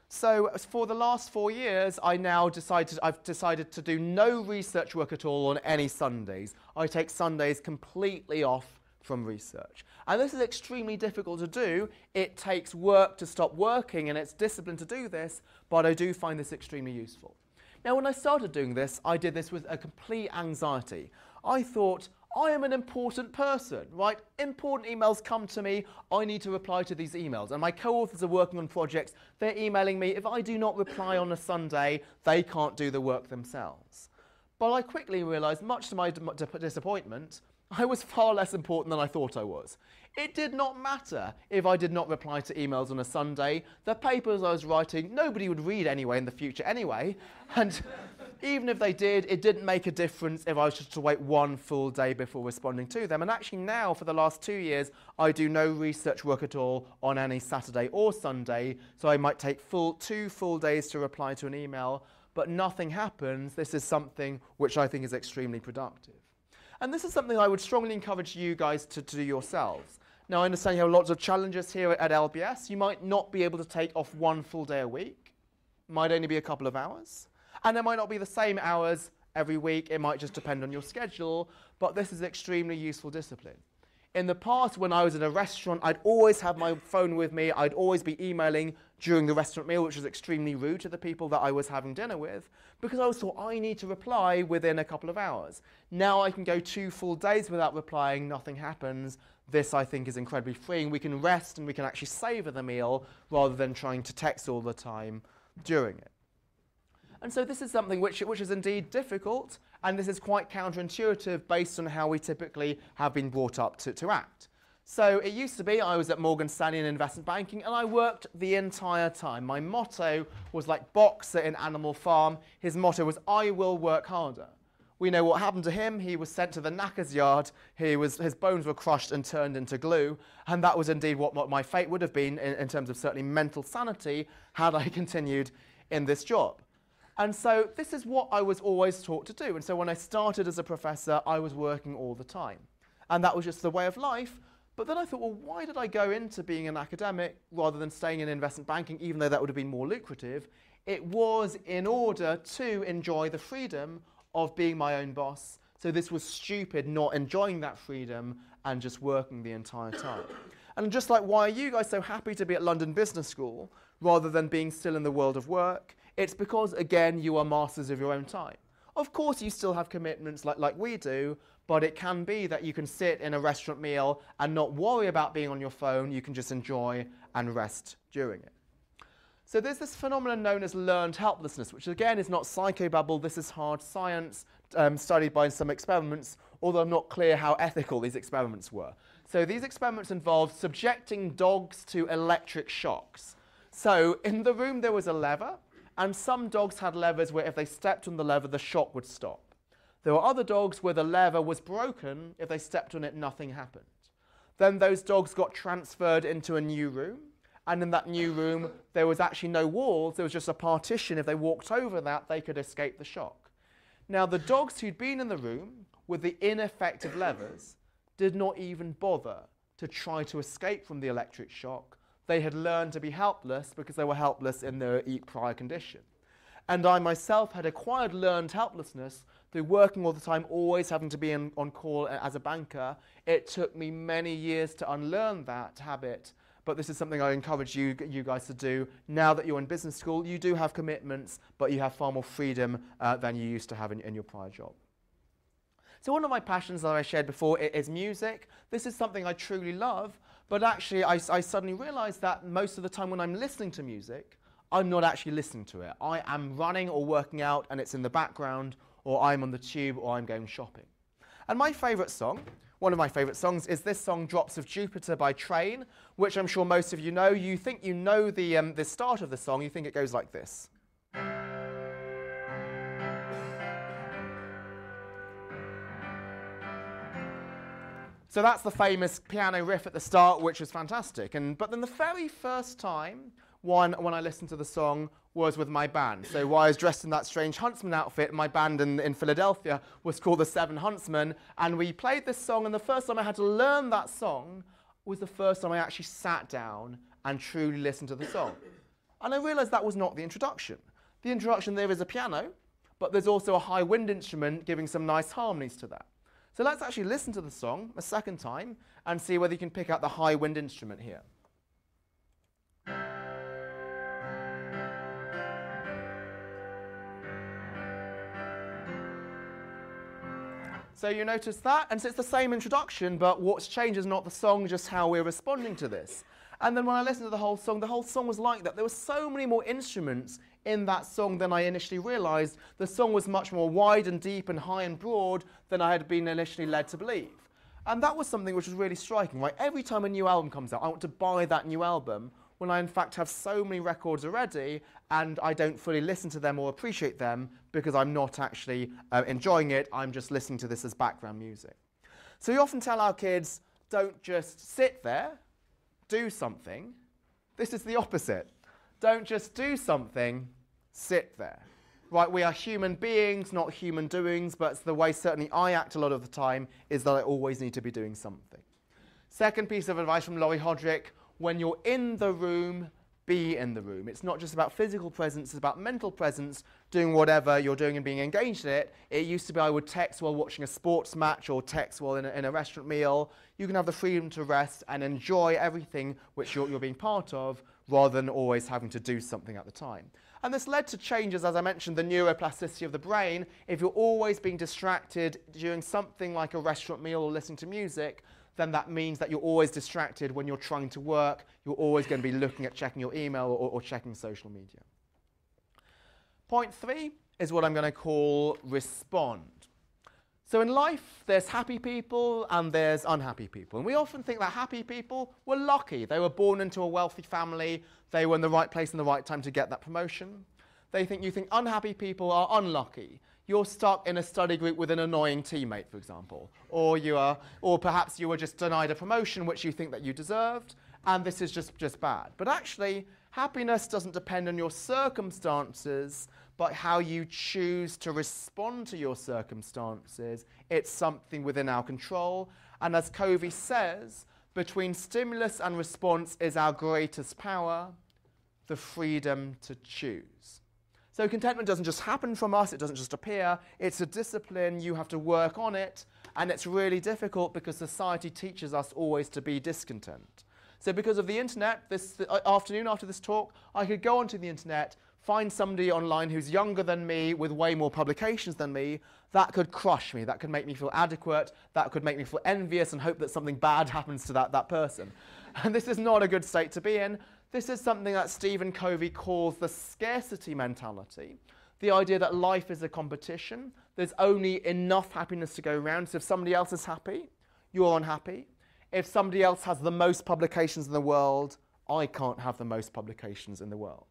So for the last 4 years, I've decided to do no research work at all on any Sundays. I take Sundays completely off from research. And this is extremely difficult to do. It takes work to stop working, and it's discipline to do this, but I do find this extremely useful. Now, when I started doing this, I did this with a complete anxiety. I thought, I am an important person, right? Important emails come to me. I need to reply to these emails. And my co-authors are working on projects. They're emailing me. If I do not reply on a Sunday, they can't do the work themselves. But I quickly realized, much to my disappointment, I was far less important than I thought I was. It did not matter if I did not reply to emails on a Sunday. The papers I was writing, nobody would read anyway in the future anyway. And even if they did, it didn't make a difference if I was just to wait 1 full day before responding to them. And actually now, for the last 2 years, I do no research work at all on any Saturday or Sunday. So I might take 2 full days to reply to an email, but nothing happens. This is something which I think is extremely productive. And this is something I would strongly encourage you guys to do yourselves. Now, I understand you have lots of challenges here at LBS. You might not be able to take off 1 full day a week. It might only be a couple of hours. And it might not be the same hours every week. It might just depend on your schedule. But this is extremely useful discipline. In the past, when I was in a restaurant, I'd always have my phone with me. I'd always be emailing during the restaurant meal, which was extremely rude to the people that I was having dinner with, because I always thought I need to reply within a couple of hours. Now I can go 2 full days without replying, nothing happens. This, I think, is incredibly freeing. We can rest and we can actually savor the meal rather than trying to text all the time during it. And so this is something which is indeed difficult, and this is quite counterintuitive based on how we typically have been brought up to act. So it used to be I was at Morgan Stanley in investment banking, and I worked the entire time. My motto was like Boxer in Animal Farm. His motto was, I will work harder. We know what happened to him. He was sent to the knacker's yard. His bones were crushed and turned into glue. And that was indeed what my fate would have been in terms of certainly mental sanity had I continued in this job. And so this is what I was always taught to do. And so when I started as a professor, I was working all the time. And that was just the way of life. But then I thought, well, why did I go into being an academic rather than staying in investment banking, even though that would have been more lucrative? It was in order to enjoy the freedom of being my own boss. So this was stupid not enjoying that freedom and just working the entire time. And just like, why are you guys so happy to be at London Business School rather than being still in the world of work? It's because, again, you are masters of your own time. Of course, you still have commitments like we do, but it can be that you can sit in a restaurant meal and not worry about being on your phone. You can just enjoy and rest during it. So there's this phenomenon known as learned helplessness, which again is not psychobabble. This is hard science studied by some experiments, although I'm not clear how ethical these experiments were. So these experiments involved subjecting dogs to electric shocks. So in the room there was a lever, and some dogs had levers where if they stepped on the lever, the shock would stop. There were other dogs where the lever was broken. If they stepped on it, nothing happened. Then those dogs got transferred into a new room. And in that new room, there was actually no walls. There was just a partition. If they walked over that, they could escape the shock. Now, the dogs who'd been in the room with the ineffective levers did not even bother to try to escape from the electric shock. They had learned to be helpless because they were helpless in their prior condition. And I myself had acquired learned helplessness through working all the time, always having to be on call as a banker. It took me many years to unlearn that habit, but this is something I encourage you guys to do. Now that you're in business school, you do have commitments, but you have far more freedom than you used to have in your prior job. So one of my passions that I shared before is music. This is something I truly love, but actually I suddenly realized that most of the time when I'm listening to music, I'm not actually listening to it. I am running or working out and it's in the background, or I'm on the tube, or I'm going shopping. And my favorite song, one of my favorite songs, is this song, Drops of Jupiter by Train, which I'm sure most of you know. You think you know the start of the song. You think it goes like this. So that's the famous piano riff at the start, which is fantastic. But then the very first time when I listened to the song was with my band. So while I was dressed in that strange huntsman outfit, my band in Philadelphia was called the Seven Huntsmen, and we played this song, and the first time I had to learn that song was the first time I actually sat down and truly listened to the song. And I realized that was not the introduction. The introduction, there is a piano, but there's also a high wind instrument giving some nice harmonies to that. So let's actually listen to the song a second time and see whether you can pick out the high wind instrument here. So you notice that, and so it's the same introduction, but what's changed is not the song, just how we're responding to this. And then when I listened to the whole song was like that. There were so many more instruments in that song than I initially realized. The song was much more wide and deep and high and broad than I had been initially led to believe. And that was something which was really striking, right? Every time a new album comes out, I want to buy that new album, when I in fact have so many records already and I don't fully listen to them or appreciate them because I'm not actually enjoying it. I'm just listening to this as background music. So we often tell our kids, don't just sit there, do something. This is the opposite. Don't just do something, sit there. Right, we are human beings, not human doings, but the way certainly I act a lot of the time is that I always need to be doing something. Second piece of advice from Laurie Hodrick, when you're in the room, be in the room. It's not just about physical presence, it's about mental presence, doing whatever you're doing and being engaged in it. It used to be I would text while watching a sports match or text while in a restaurant meal. You can have the freedom to rest and enjoy everything which you're being part of, rather than always having to do something at the time. And this led to changes, as I mentioned, the neuroplasticity of the brain. If you're always being distracted during something like a restaurant meal or listening to music, then that means that you're always distracted when you're trying to work. You're always going to be looking at checking your email or checking social media. Point 3 is what I'm going to call respond. So in life, there's happy people and there's unhappy people. And we often think that happy people were lucky. They were born into a wealthy family. They were in the right place in the right time to get that promotion. You think unhappy people are unlucky. You're stuck in a study group with an annoying teammate, for example, or perhaps you were just denied a promotion which you think that you deserved, and this is just bad. But actually, happiness doesn't depend on your circumstances, but how you choose to respond to your circumstances. It's something within our control, and as Covey says, between stimulus and response is our greatest power, the freedom to choose. So contentment doesn't just happen from us, it doesn't just appear, it's a discipline, you have to work on it, and it's really difficult because society teaches us always to be discontent. So because of the internet, this afternoon after this talk, I could go onto the internet, find somebody online who's younger than me with way more publications than me, that could crush me, that could make me feel adequate, that could make me feel envious and hope that something bad happens to that person. And this is not a good state to be in. This is something that Stephen Covey calls the scarcity mentality, the idea that life is a competition. There's only enough happiness to go around, so if somebody else is happy, you're unhappy. If somebody else has the most publications in the world, I can't have the most publications in the world.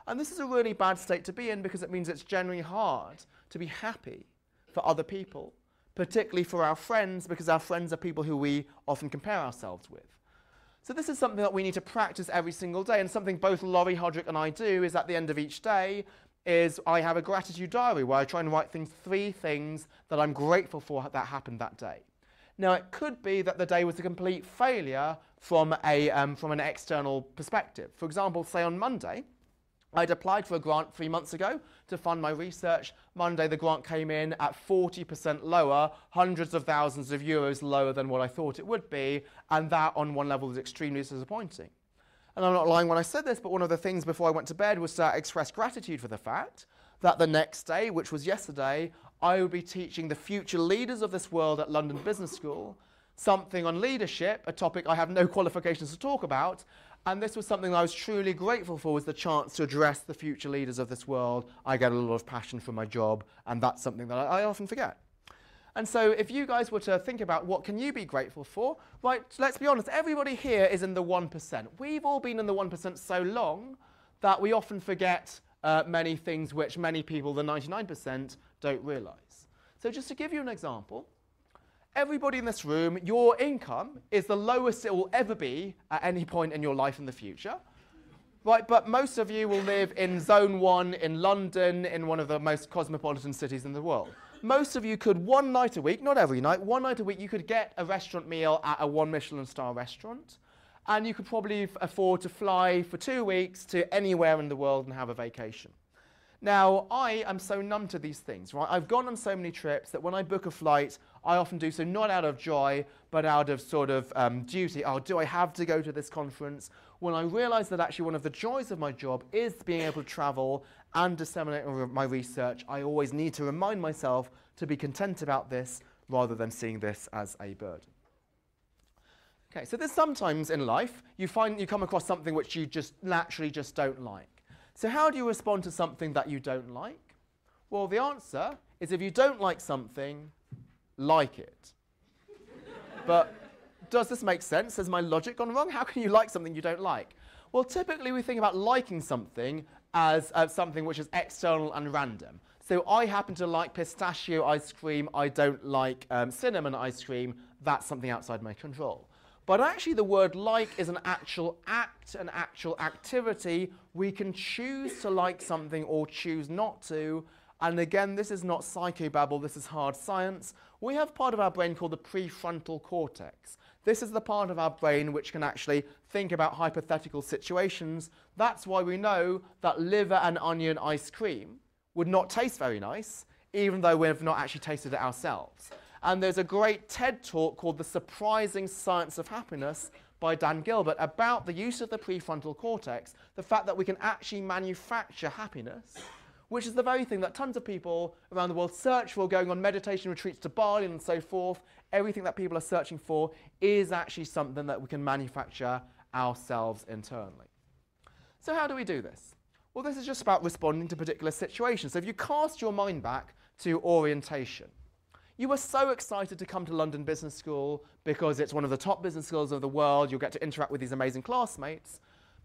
And this is a really bad state to be in because it means it's generally hard to be happy for other people, particularly for our friends, because our friends are people who we often compare ourselves with. So this is something that we need to practice every single day, and something both Laurie Hodrick and I do is at the end of each day is I have a gratitude diary where I try and write 3 things that I'm grateful for that happened that day. Now it could be that the day was a complete failure from an external perspective. For example, say on Monday, I'd applied for a grant 3 months ago to fund my research. Monday the grant came in at 40% lower, hundreds of thousands of euros lower than what I thought it would be, and that on one level is extremely disappointing. And I'm not lying when I said this, but one of the things before I went to bed was to express gratitude for the fact that the next day, which was yesterday, I would be teaching the future leaders of this world at London Business School something on leadership, a topic I have no qualifications to talk about. And this was something I was truly grateful for, was the chance to address the future leaders of this world. I get a lot of passion from my job, and that's something that I often forget. And so if you guys were to think about what can you be grateful for, right, let's be honest, everybody here is in the 1%. We've all been in the 1% so long that we often forget many things which many people, the 99%, don't realize. So just to give you an example, everybody in this room, your income is the lowest it will ever be at any point in your life in the future. Right, but most of you will live in Zone 1 in London, in one of the most cosmopolitan cities in the world. Most of you could one night a week, not every night, one night a week, you could get a restaurant meal at a 1 Michelin star restaurant, and you could probably afford to fly for 2 weeks to anywhere in the world and have a vacation. Now, I am so numb to these things, right? I've gone on so many trips that when I book a flight, I often do so not out of joy, but out of sort of duty. Oh, do I have to go to this conference? When I realize that actually one of the joys of my job is being able to travel and disseminate my research, I always need to remind myself to be content about this rather than seeing this as a burden. Okay, so there's sometimes in life you come across something which you just naturally just don't like. So how do you respond to something that you don't like? Well, the answer is if you don't like something, like it. But does this make sense? Has my logic gone wrong? How can you like something you don't like? Well, typically we think about liking something as something which is external and random. So I happen to like pistachio ice cream, I don't like cinnamon ice cream, that's something outside my control. But actually the word like is an actual act, an actual activity. We can choose to like something or choose not to. And again, this is not psychobabble, this is hard science. We have part of our brain called the prefrontal cortex. This is the part of our brain which can actually think about hypothetical situations. That's why we know that liver and onion ice cream would not taste very nice, even though we've not actually tasted it ourselves. And there's a great TED talk called The Surprising Science of Happiness by Dan Gilbert about the use of the prefrontal cortex, the fact that we can actually manufacture happiness, which is the very thing that tons of people around the world search for, going on meditation retreats to Bali and so forth. Everything that people are searching for is actually something that we can manufacture ourselves internally. So how do we do this? Well, this is just about responding to particular situations. So if you cast your mind back to orientation, you were so excited to come to London Business School because it's one of the top business schools of the world. You'll get to interact with these amazing classmates.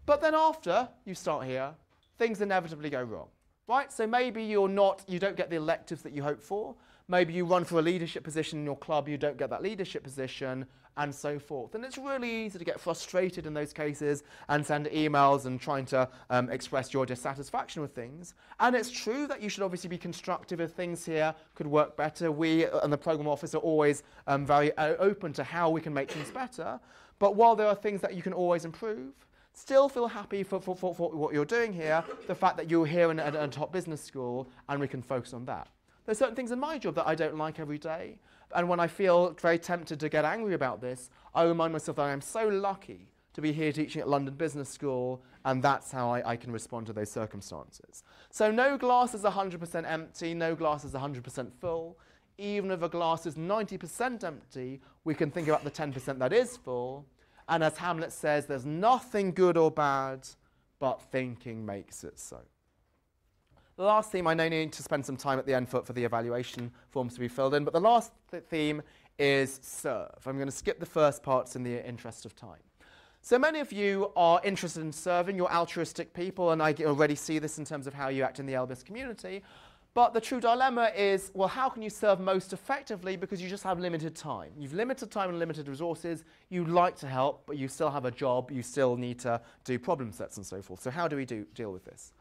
But then after you start here, things inevitably go wrong. right? So maybe you don't get the electives that you hope for. Maybe you run for a leadership position in your club, you don't get that leadership position, and so forth. And it's really easy to get frustrated in those cases and send emails and trying to express your dissatisfaction with things. And it's true that you should obviously be constructive if things here could work better. We and the program office are always very open to how we can make things better. But while there are things that you can always improve, still feel happy for what you're doing here, the fact that you're here at a top business school, and we can focus on that. There's certain things in my job that I don't like every day, and when I feel very tempted to get angry about this, I remind myself that I am so lucky to be here teaching at London Business School, and that's how I can respond to those circumstances. So no glass is 100% empty, no glass is 100% full. Even if a glass is 90% empty, we can think about the 10% that is full, and as Hamlet says, there's nothing good or bad, but thinking makes it so. The last theme, I know need to spend some time at the end for the evaluation forms to be filled in, but the last theme is serve. I'm going to skip the first parts in the interest of time. So many of you are interested in serving, you're altruistic people, and I already see this in terms of how you act in the LBS community. But the true dilemma is, well, how can you serve most effectively because you just have limited time? You've limited time and limited resources. You'd like to help, but you still have a job. You still need to do problem sets and so forth. So how do we deal with this?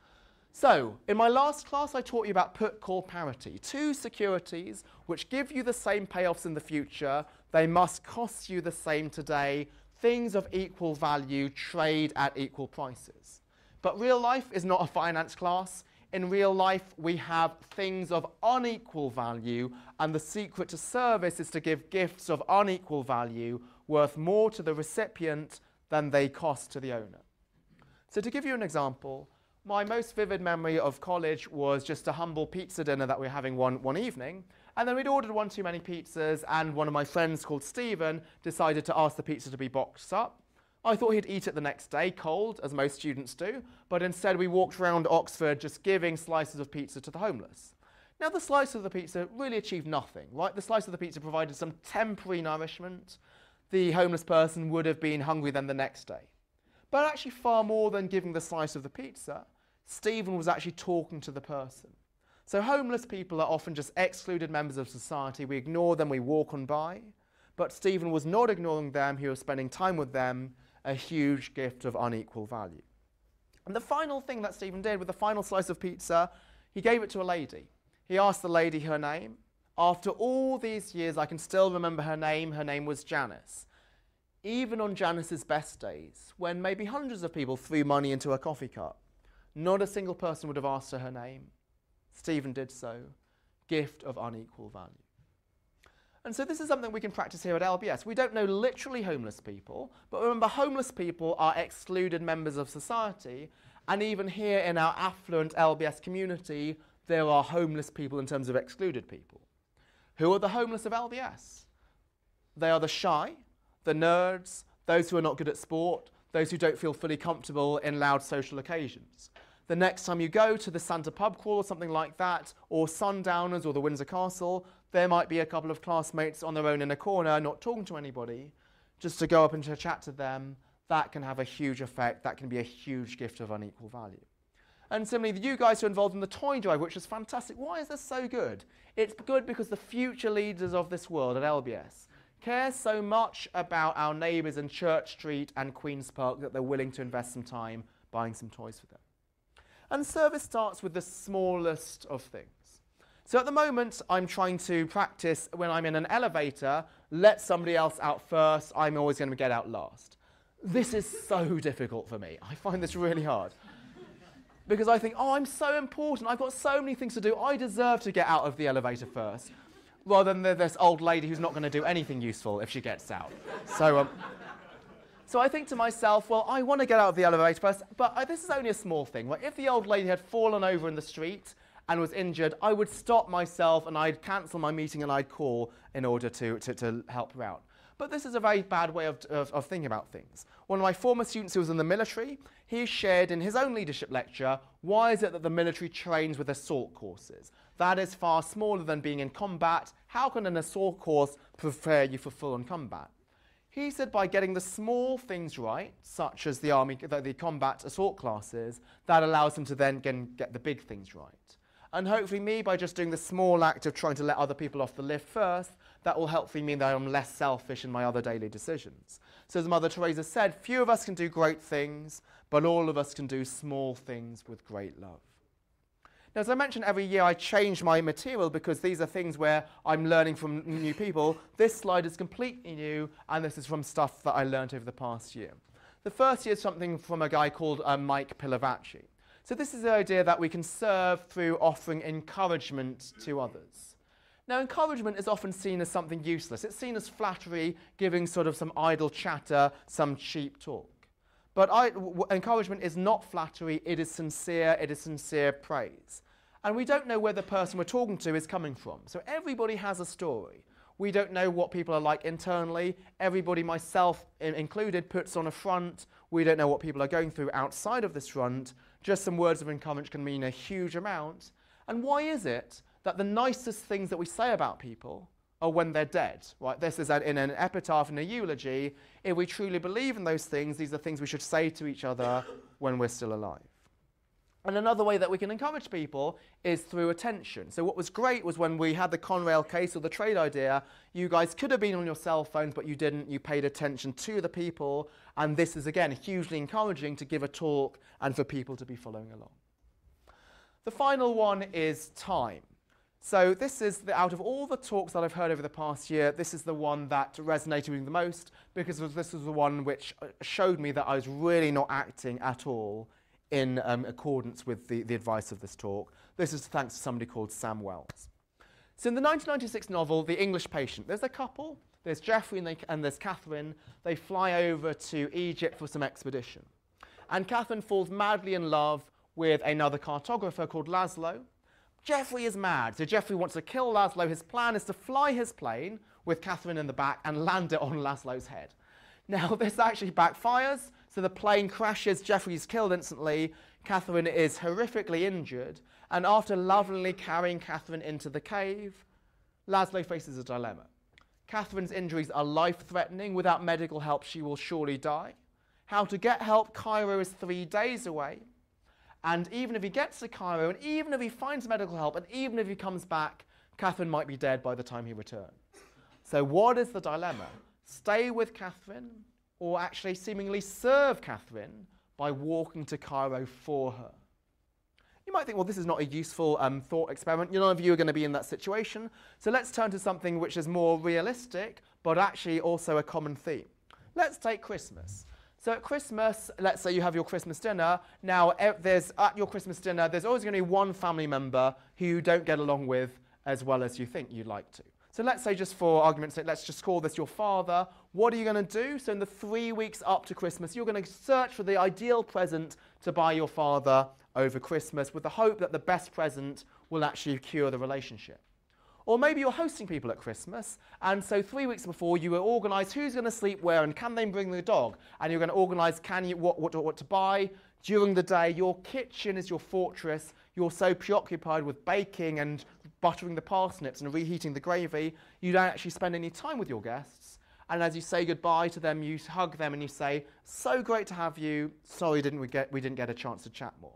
So in my last class, I taught you about put-call parity. Two securities which give you the same payoffs in the future. They must cost you the same today. Things of equal value trade at equal prices. But real life is not a finance class. In real life, we have things of unequal value, and the secret to service is to give gifts of unequal value worth more to the recipient than they cost to the owner. So to give you an example, my most vivid memory of college was just a humble pizza dinner that we were having one evening, and then we'd ordered one too many pizzas, and one of my friends called Stephen decided to ask the pizza to be boxed up. I thought he'd eat it the next day, cold, as most students do, but instead we walked around Oxford just giving slices of pizza to the homeless. Now the slice of the pizza really achieved nothing, right? The slice of the pizza provided some temporary nourishment. The homeless person would have been hungry then the next day. But actually far more than giving the slice of the pizza, Stephen was actually talking to the person. So homeless people are often just excluded members of society. We ignore them, we walk on by. But Stephen was not ignoring them, he was spending time with them, a huge gift of unequal value. And the final thing that Stephen did with the final slice of pizza, he gave it to a lady. He asked the lady her name. After all these years, I can still remember her name. Her name was Janice. Even on Janice's best days, when maybe hundreds of people threw money into her coffee cup, not a single person would have asked her name. Stephen did so. Gift of unequal value. And so this is something we can practice here at LBS. We don't know literally homeless people, but remember, homeless people are excluded members of society, and even here in our affluent LBS community, there are homeless people in terms of excluded people. Who are the homeless of LBS? They are the shy, the nerds, those who are not good at sport, those who don't feel fully comfortable in loud social occasions. The next time you go to the Santa pub crawl or something like that, or Sundowners or the Windsor Castle, there might be a couple of classmates on their own in a corner, not talking to anybody. Just to go up and to chat to them, that can have a huge effect. That can be a huge gift of unequal value. And similarly, you guys who are involved in the toy drive, which is fantastic. Why is this so good? It's good because the future leaders of this world at LBS care so much about our neighbours in Church Street and Queen's Park that they're willing to invest some time buying some toys for them. And service starts with the smallest of things. So at the moment, I'm trying to practice when I'm in an elevator, let somebody else out first, I'm always going to get out last. This is so difficult for me. I find this really hard. Because I think, oh, I'm so important, I've got so many things to do, I deserve to get out of the elevator first. Rather than this old lady who's not going to do anything useful if she gets out. So I think to myself, well, I want to get out of the elevator first, but this is only a small thing. Like, if the old lady had fallen over in the street and was injured, I would stop myself and I'd cancel my meeting and I'd call in order to help her out. But this is a very bad way of thinking about things. One of my former students who was in the military, he shared in his own leadership lecture, why is it that the military trains with assault courses? That is far smaller than being in combat. How can an assault course prepare you for full-on combat? He said by getting the small things right, such as the combat assault classes, that allows him to then get the big things right. And hopefully me, by just doing the small act of trying to let other people off the lift first, that will hopefully mean that I'm less selfish in my other daily decisions. So as Mother Teresa said, few of us can do great things, but all of us can do small things with great love. Now, as I mentioned, every year I change my material because these are things where I'm learning from new people. This slide is completely new, and this is from stuff that I learned over the past year. The first year is something from a guy called Mike Pilavachi. So this is the idea that we can serve through offering encouragement to others. Now, encouragement is often seen as something useless. It's seen as flattery, giving sort of some idle chatter, some cheap talk. But encouragement is not flattery, it is sincere praise. And we don't know where the person we're talking to is coming from. So everybody has a story. We don't know what people are like internally. Everybody, myself included, puts on a front. We don't know what people are going through outside of this front. Just some words of encouragement can mean a huge amount. And why is it that the nicest things that we say about people are when they're dead? Right? This is in an epitaph, in a eulogy. If we truly believe in those things, these are things we should say to each other when we're still alive. And another way that we can encourage people is through attention. So what was great was when we had the Conrail case or the trade idea, you guys could have been on your cell phones, but you didn't. You paid attention to the people. And this is, again, hugely encouraging to give a talk and for people to be following along. The final one is time. So this is, out of all the talks that I've heard over the past year, this is the one that resonated with me the most, because this was the one which showed me that I was really not acting at all in accordance with the advice of this talk. This is thanks to somebody called Sam Wells. So in the 1996 novel, The English Patient, there's a couple. There's Geoffrey and there's Catherine. They fly over to Egypt for some expedition. And Catherine falls madly in love with another cartographer called Laszlo. Geoffrey is mad, so Geoffrey wants to kill Laszlo. His plan is to fly his plane with Catherine in the back and land it on Laszlo's head. Now, this actually backfires. So the plane crashes, Geoffrey's killed instantly, Catherine is horrifically injured, and after lovingly carrying Catherine into the cave, Laszlo faces a dilemma. Catherine's injuries are life-threatening. Without medical help, she will surely die. How to get help? Cairo is 3 days away. And even if he gets to Cairo, and even if he finds medical help, and even if he comes back, Catherine might be dead by the time he returns. So what is the dilemma? Stay with Catherine, or actually seemingly serve Catherine by walking to Cairo for her? You might think, well, this is not a useful thought experiment. None of you are going to be in that situation. So let's turn to something which is more realistic, but actually also a common theme. Let's take Christmas. So at Christmas, let's say you have your Christmas dinner. Now, at your Christmas dinner, there's always going to be one family member who you don't get along with as well as you think you'd like to. So let's say, just for argument's sake, let's just call this your father. What are you going to do? So in the 3 weeks up to Christmas, you're going to search for the ideal present to buy your father over Christmas with the hope that the best present will actually cure the relationship. Or maybe you're hosting people at Christmas, and so 3 weeks before you will organise who's going to sleep where and can they bring the dog. And you're going to organise what to buy. During the day, your kitchen is your fortress. You're so preoccupied with baking and buttering the parsnips and reheating the gravy, you don't actually spend any time with your guests. And as you say goodbye to them, you hug them and you say, so great to have you, sorry we didn't get a chance to chat more.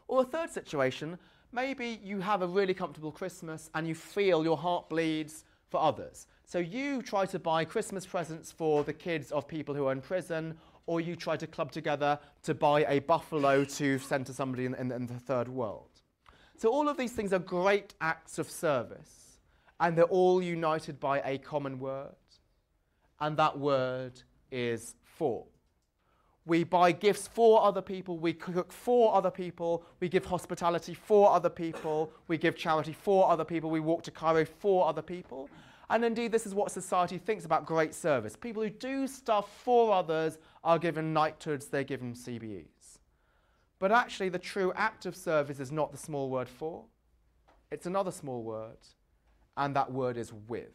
Or a third situation, maybe you have a really comfortable Christmas and you feel your heart bleeds for others. So you try to buy Christmas presents for the kids of people who are in prison, or you try to club together to buy a buffalo to send to somebody in the third world. So all of these things are great acts of service, and they're all united by a common word, and that word is for. We buy gifts for other people, we cook for other people, we give hospitality for other people, we give charity for other people, we walk to Cairo for other people. And indeed, this is what society thinks about great service. People who do stuff for others are given knighthoods, they're given CBEs. But actually, the true act of service is not the small word for. It's another small word, and that word is with.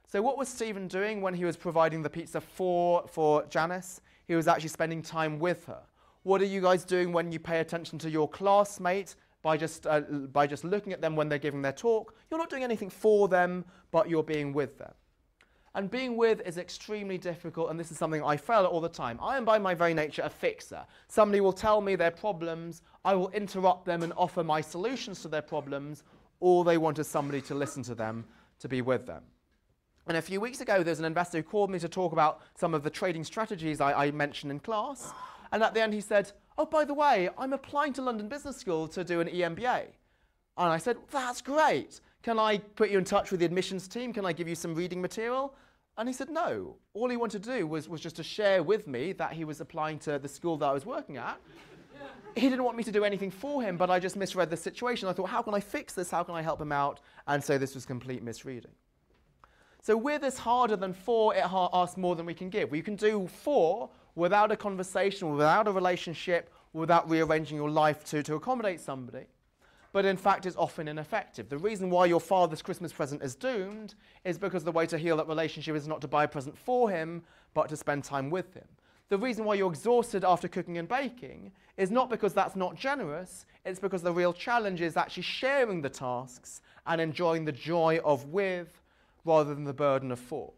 So what was Stephen doing when he was providing the pizza for Janice? He was actually spending time with her. What are you guys doing when you pay attention to your classmate by just looking at them when they're giving their talk? You're not doing anything for them, but you're being with them. And being with is extremely difficult, and this is something I fail at all the time. I am by my very nature a fixer. Somebody will tell me their problems, I will interrupt them and offer my solutions to their problems. All they want is somebody to listen to them, to be with them. And a few weeks ago, there's an investor who called me to talk about some of the trading strategies I mentioned in class. And at the end, he said, oh, by the way, I'm applying to London Business School to do an EMBA. And I said, that's great. Can I put you in touch with the admissions team? Can I give you some reading material? And he said, no. All he wanted to do was just to share with me that he was applying to the school that I was working at. He didn't want me to do anything for him, but I just misread the situation. I thought, how can I fix this? How can I help him out? And so this was complete misreading. So with is harder than for, it asks more than we can give. We can do for without a conversation, without a relationship, without rearranging your life to accommodate somebody. But in fact, it's often ineffective. The reason why your father's Christmas present is doomed is because the way to heal that relationship is not to buy a present for him, but to spend time with him. The reason why you're exhausted after cooking and baking is not because that's not generous, it's because the real challenge is actually sharing the tasks and enjoying the joy of with rather than the burden of for.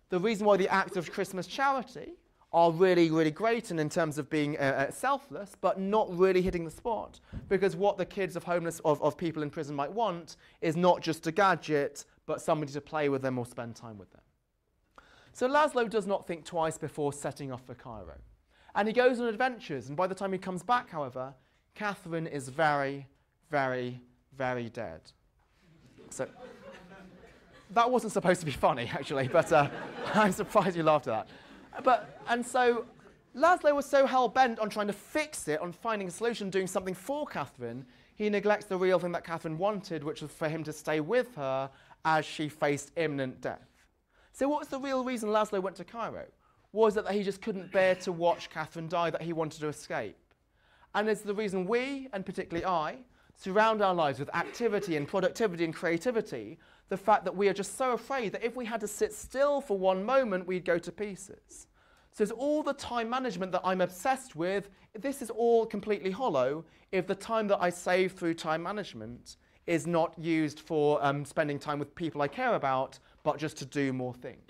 The reason why the acts of Christmas charity are really, really great and in terms of being selfless, but not really hitting the spot, because what the kids of homeless, of people in prison might want is not just a gadget, but somebody to play with them or spend time with them. So Laszlo does not think twice before setting off for Cairo. And he goes on adventures, and by the time he comes back, however, Catherine is very, very, very dead. So that wasn't supposed to be funny, actually, but I'm surprised you laughed at that. And so Laszlo was so hell-bent on trying to fix it, on finding a solution, doing something for Catherine, he neglects the real thing that Catherine wanted, which was for him to stay with her as she faced imminent death. So what's the real reason Laszlo went to Cairo? Was it that he just couldn't bear to watch Catherine die, that he wanted to escape? And it's the reason we, and particularly I, surround our lives with activity and productivity and creativity, the fact that we are just so afraid that if we had to sit still for one moment, we'd go to pieces. So it's all the time management that I'm obsessed with. This is all completely hollow if the time that I save through time management is not used for spending time with people I care about, but just to do more things.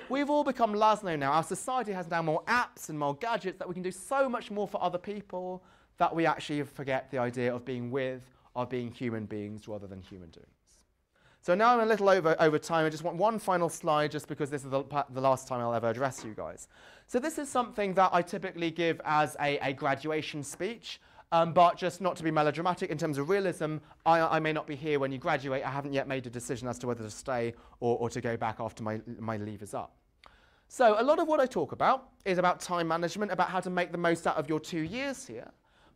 We've all become Laszlo now. Our society has now more apps and more gadgets that we can do so much more for other people that we actually forget the idea of being with, of being human beings rather than human doings. So now I'm a little over time. I just want one final slide just because this is the last time I'll ever address you guys. So this is something that I typically give as a graduation speech, but just not to be melodramatic in terms of realism, I may not be here when you graduate. I haven't yet made a decision as to whether to stay or to go back after my leave is up. So a lot of what I talk about is about time management, about how to make the most out of your 2 years here.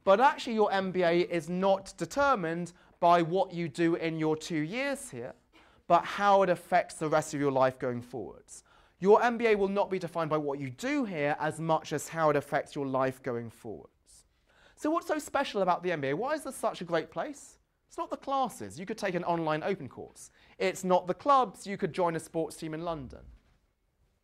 But actually your MBA is not determined by what you do in your 2 years here, but how it affects the rest of your life going forwards. Your MBA will not be defined by what you do here as much as how it affects your life going forwards. So what's so special about the MBA? Why is this such a great place? It's not the classes. You could take an online open course. It's not the clubs. You could join a sports team in London.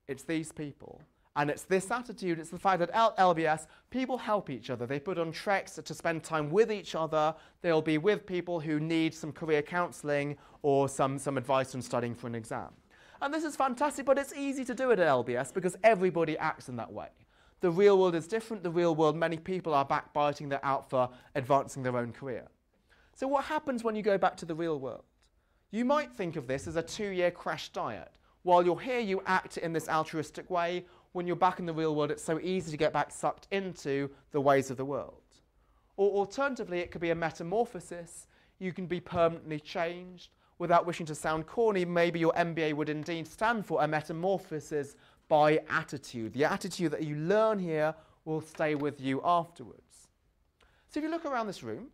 It's these people. And it's this attitude, it's the fact that at LBS, people help each other. They put on treks to spend time with each other. They'll be with people who need some career counselling or some advice on studying for an exam. And this is fantastic, but it's easy to do it at LBS because everybody acts in that way. The real world is different. The real world, many people are backbiting. They're out for advancing their own career. So what happens when you go back to the real world? You might think of this as a 2-year crash diet. While you're here, you act in this altruistic way. When you're back in the real world, it's so easy to get back sucked into the ways of the world. Or alternatively, it could be a metamorphosis. You can be permanently changed. Without wishing to sound corny, maybe your MBA would indeed stand for a metamorphosis by attitude. The attitude that you learn here will stay with you afterwards. So if you look around this room,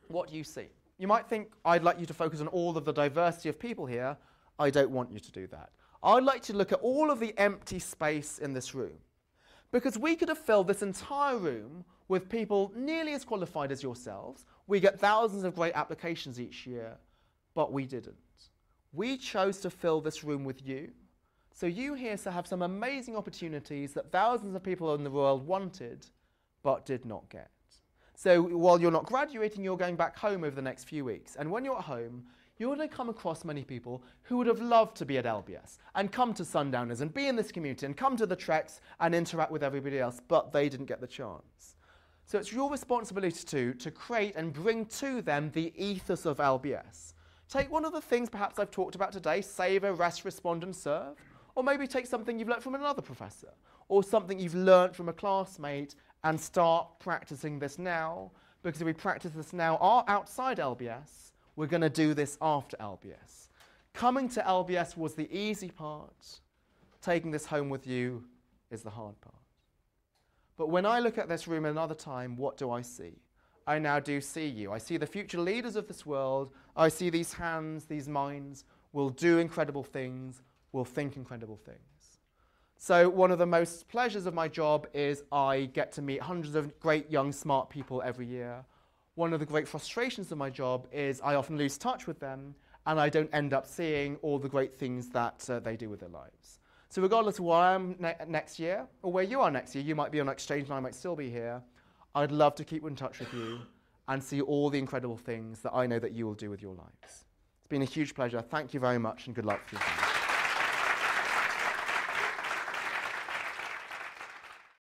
what do you see? You might think, I'd like you to focus on all of the diversity of people here. I don't want you to do that. I'd like to look at all of the empty space in this room. Because we could have filled this entire room with people nearly as qualified as yourselves. We get thousands of great applications each year, but we didn't. We chose to fill this room with you. So you here have some amazing opportunities that thousands of people in the world wanted, but did not get. So while you're not graduating, you're going back home over the next few weeks. And when you're at home, you're going to come across many people who would have loved to be at LBS and come to Sundowners and be in this community and come to the treks and interact with everybody else, but they didn't get the chance. So it's your responsibility to create and bring to them the ethos of LBS. Take one of the things perhaps I've talked about today, savour, rest, respond and serve, or maybe take something you've learnt from another professor, or something you've learnt from a classmate and start practicing this now, because if we practice this now outside LBS, we're going to do this after LBS. Coming to LBS was the easy part. Taking this home with you is the hard part. But when I look at this room another time, what do I see? I now do see you. I see the future leaders of this world. I see these hands, these minds will do incredible things, will think incredible things. So one of the most pleasures of my job is I get to meet hundreds of great young smart people every year. One of the great frustrations of my job is I often lose touch with them and I don't end up seeing all the great things that they do with their lives. So regardless of where I am next year or where you are next year, you might be on exchange and I might still be here, I'd love to keep in touch with you and see all the incredible things that I know that you will do with your lives. It's been a huge pleasure. Thank you very much and good luck for you.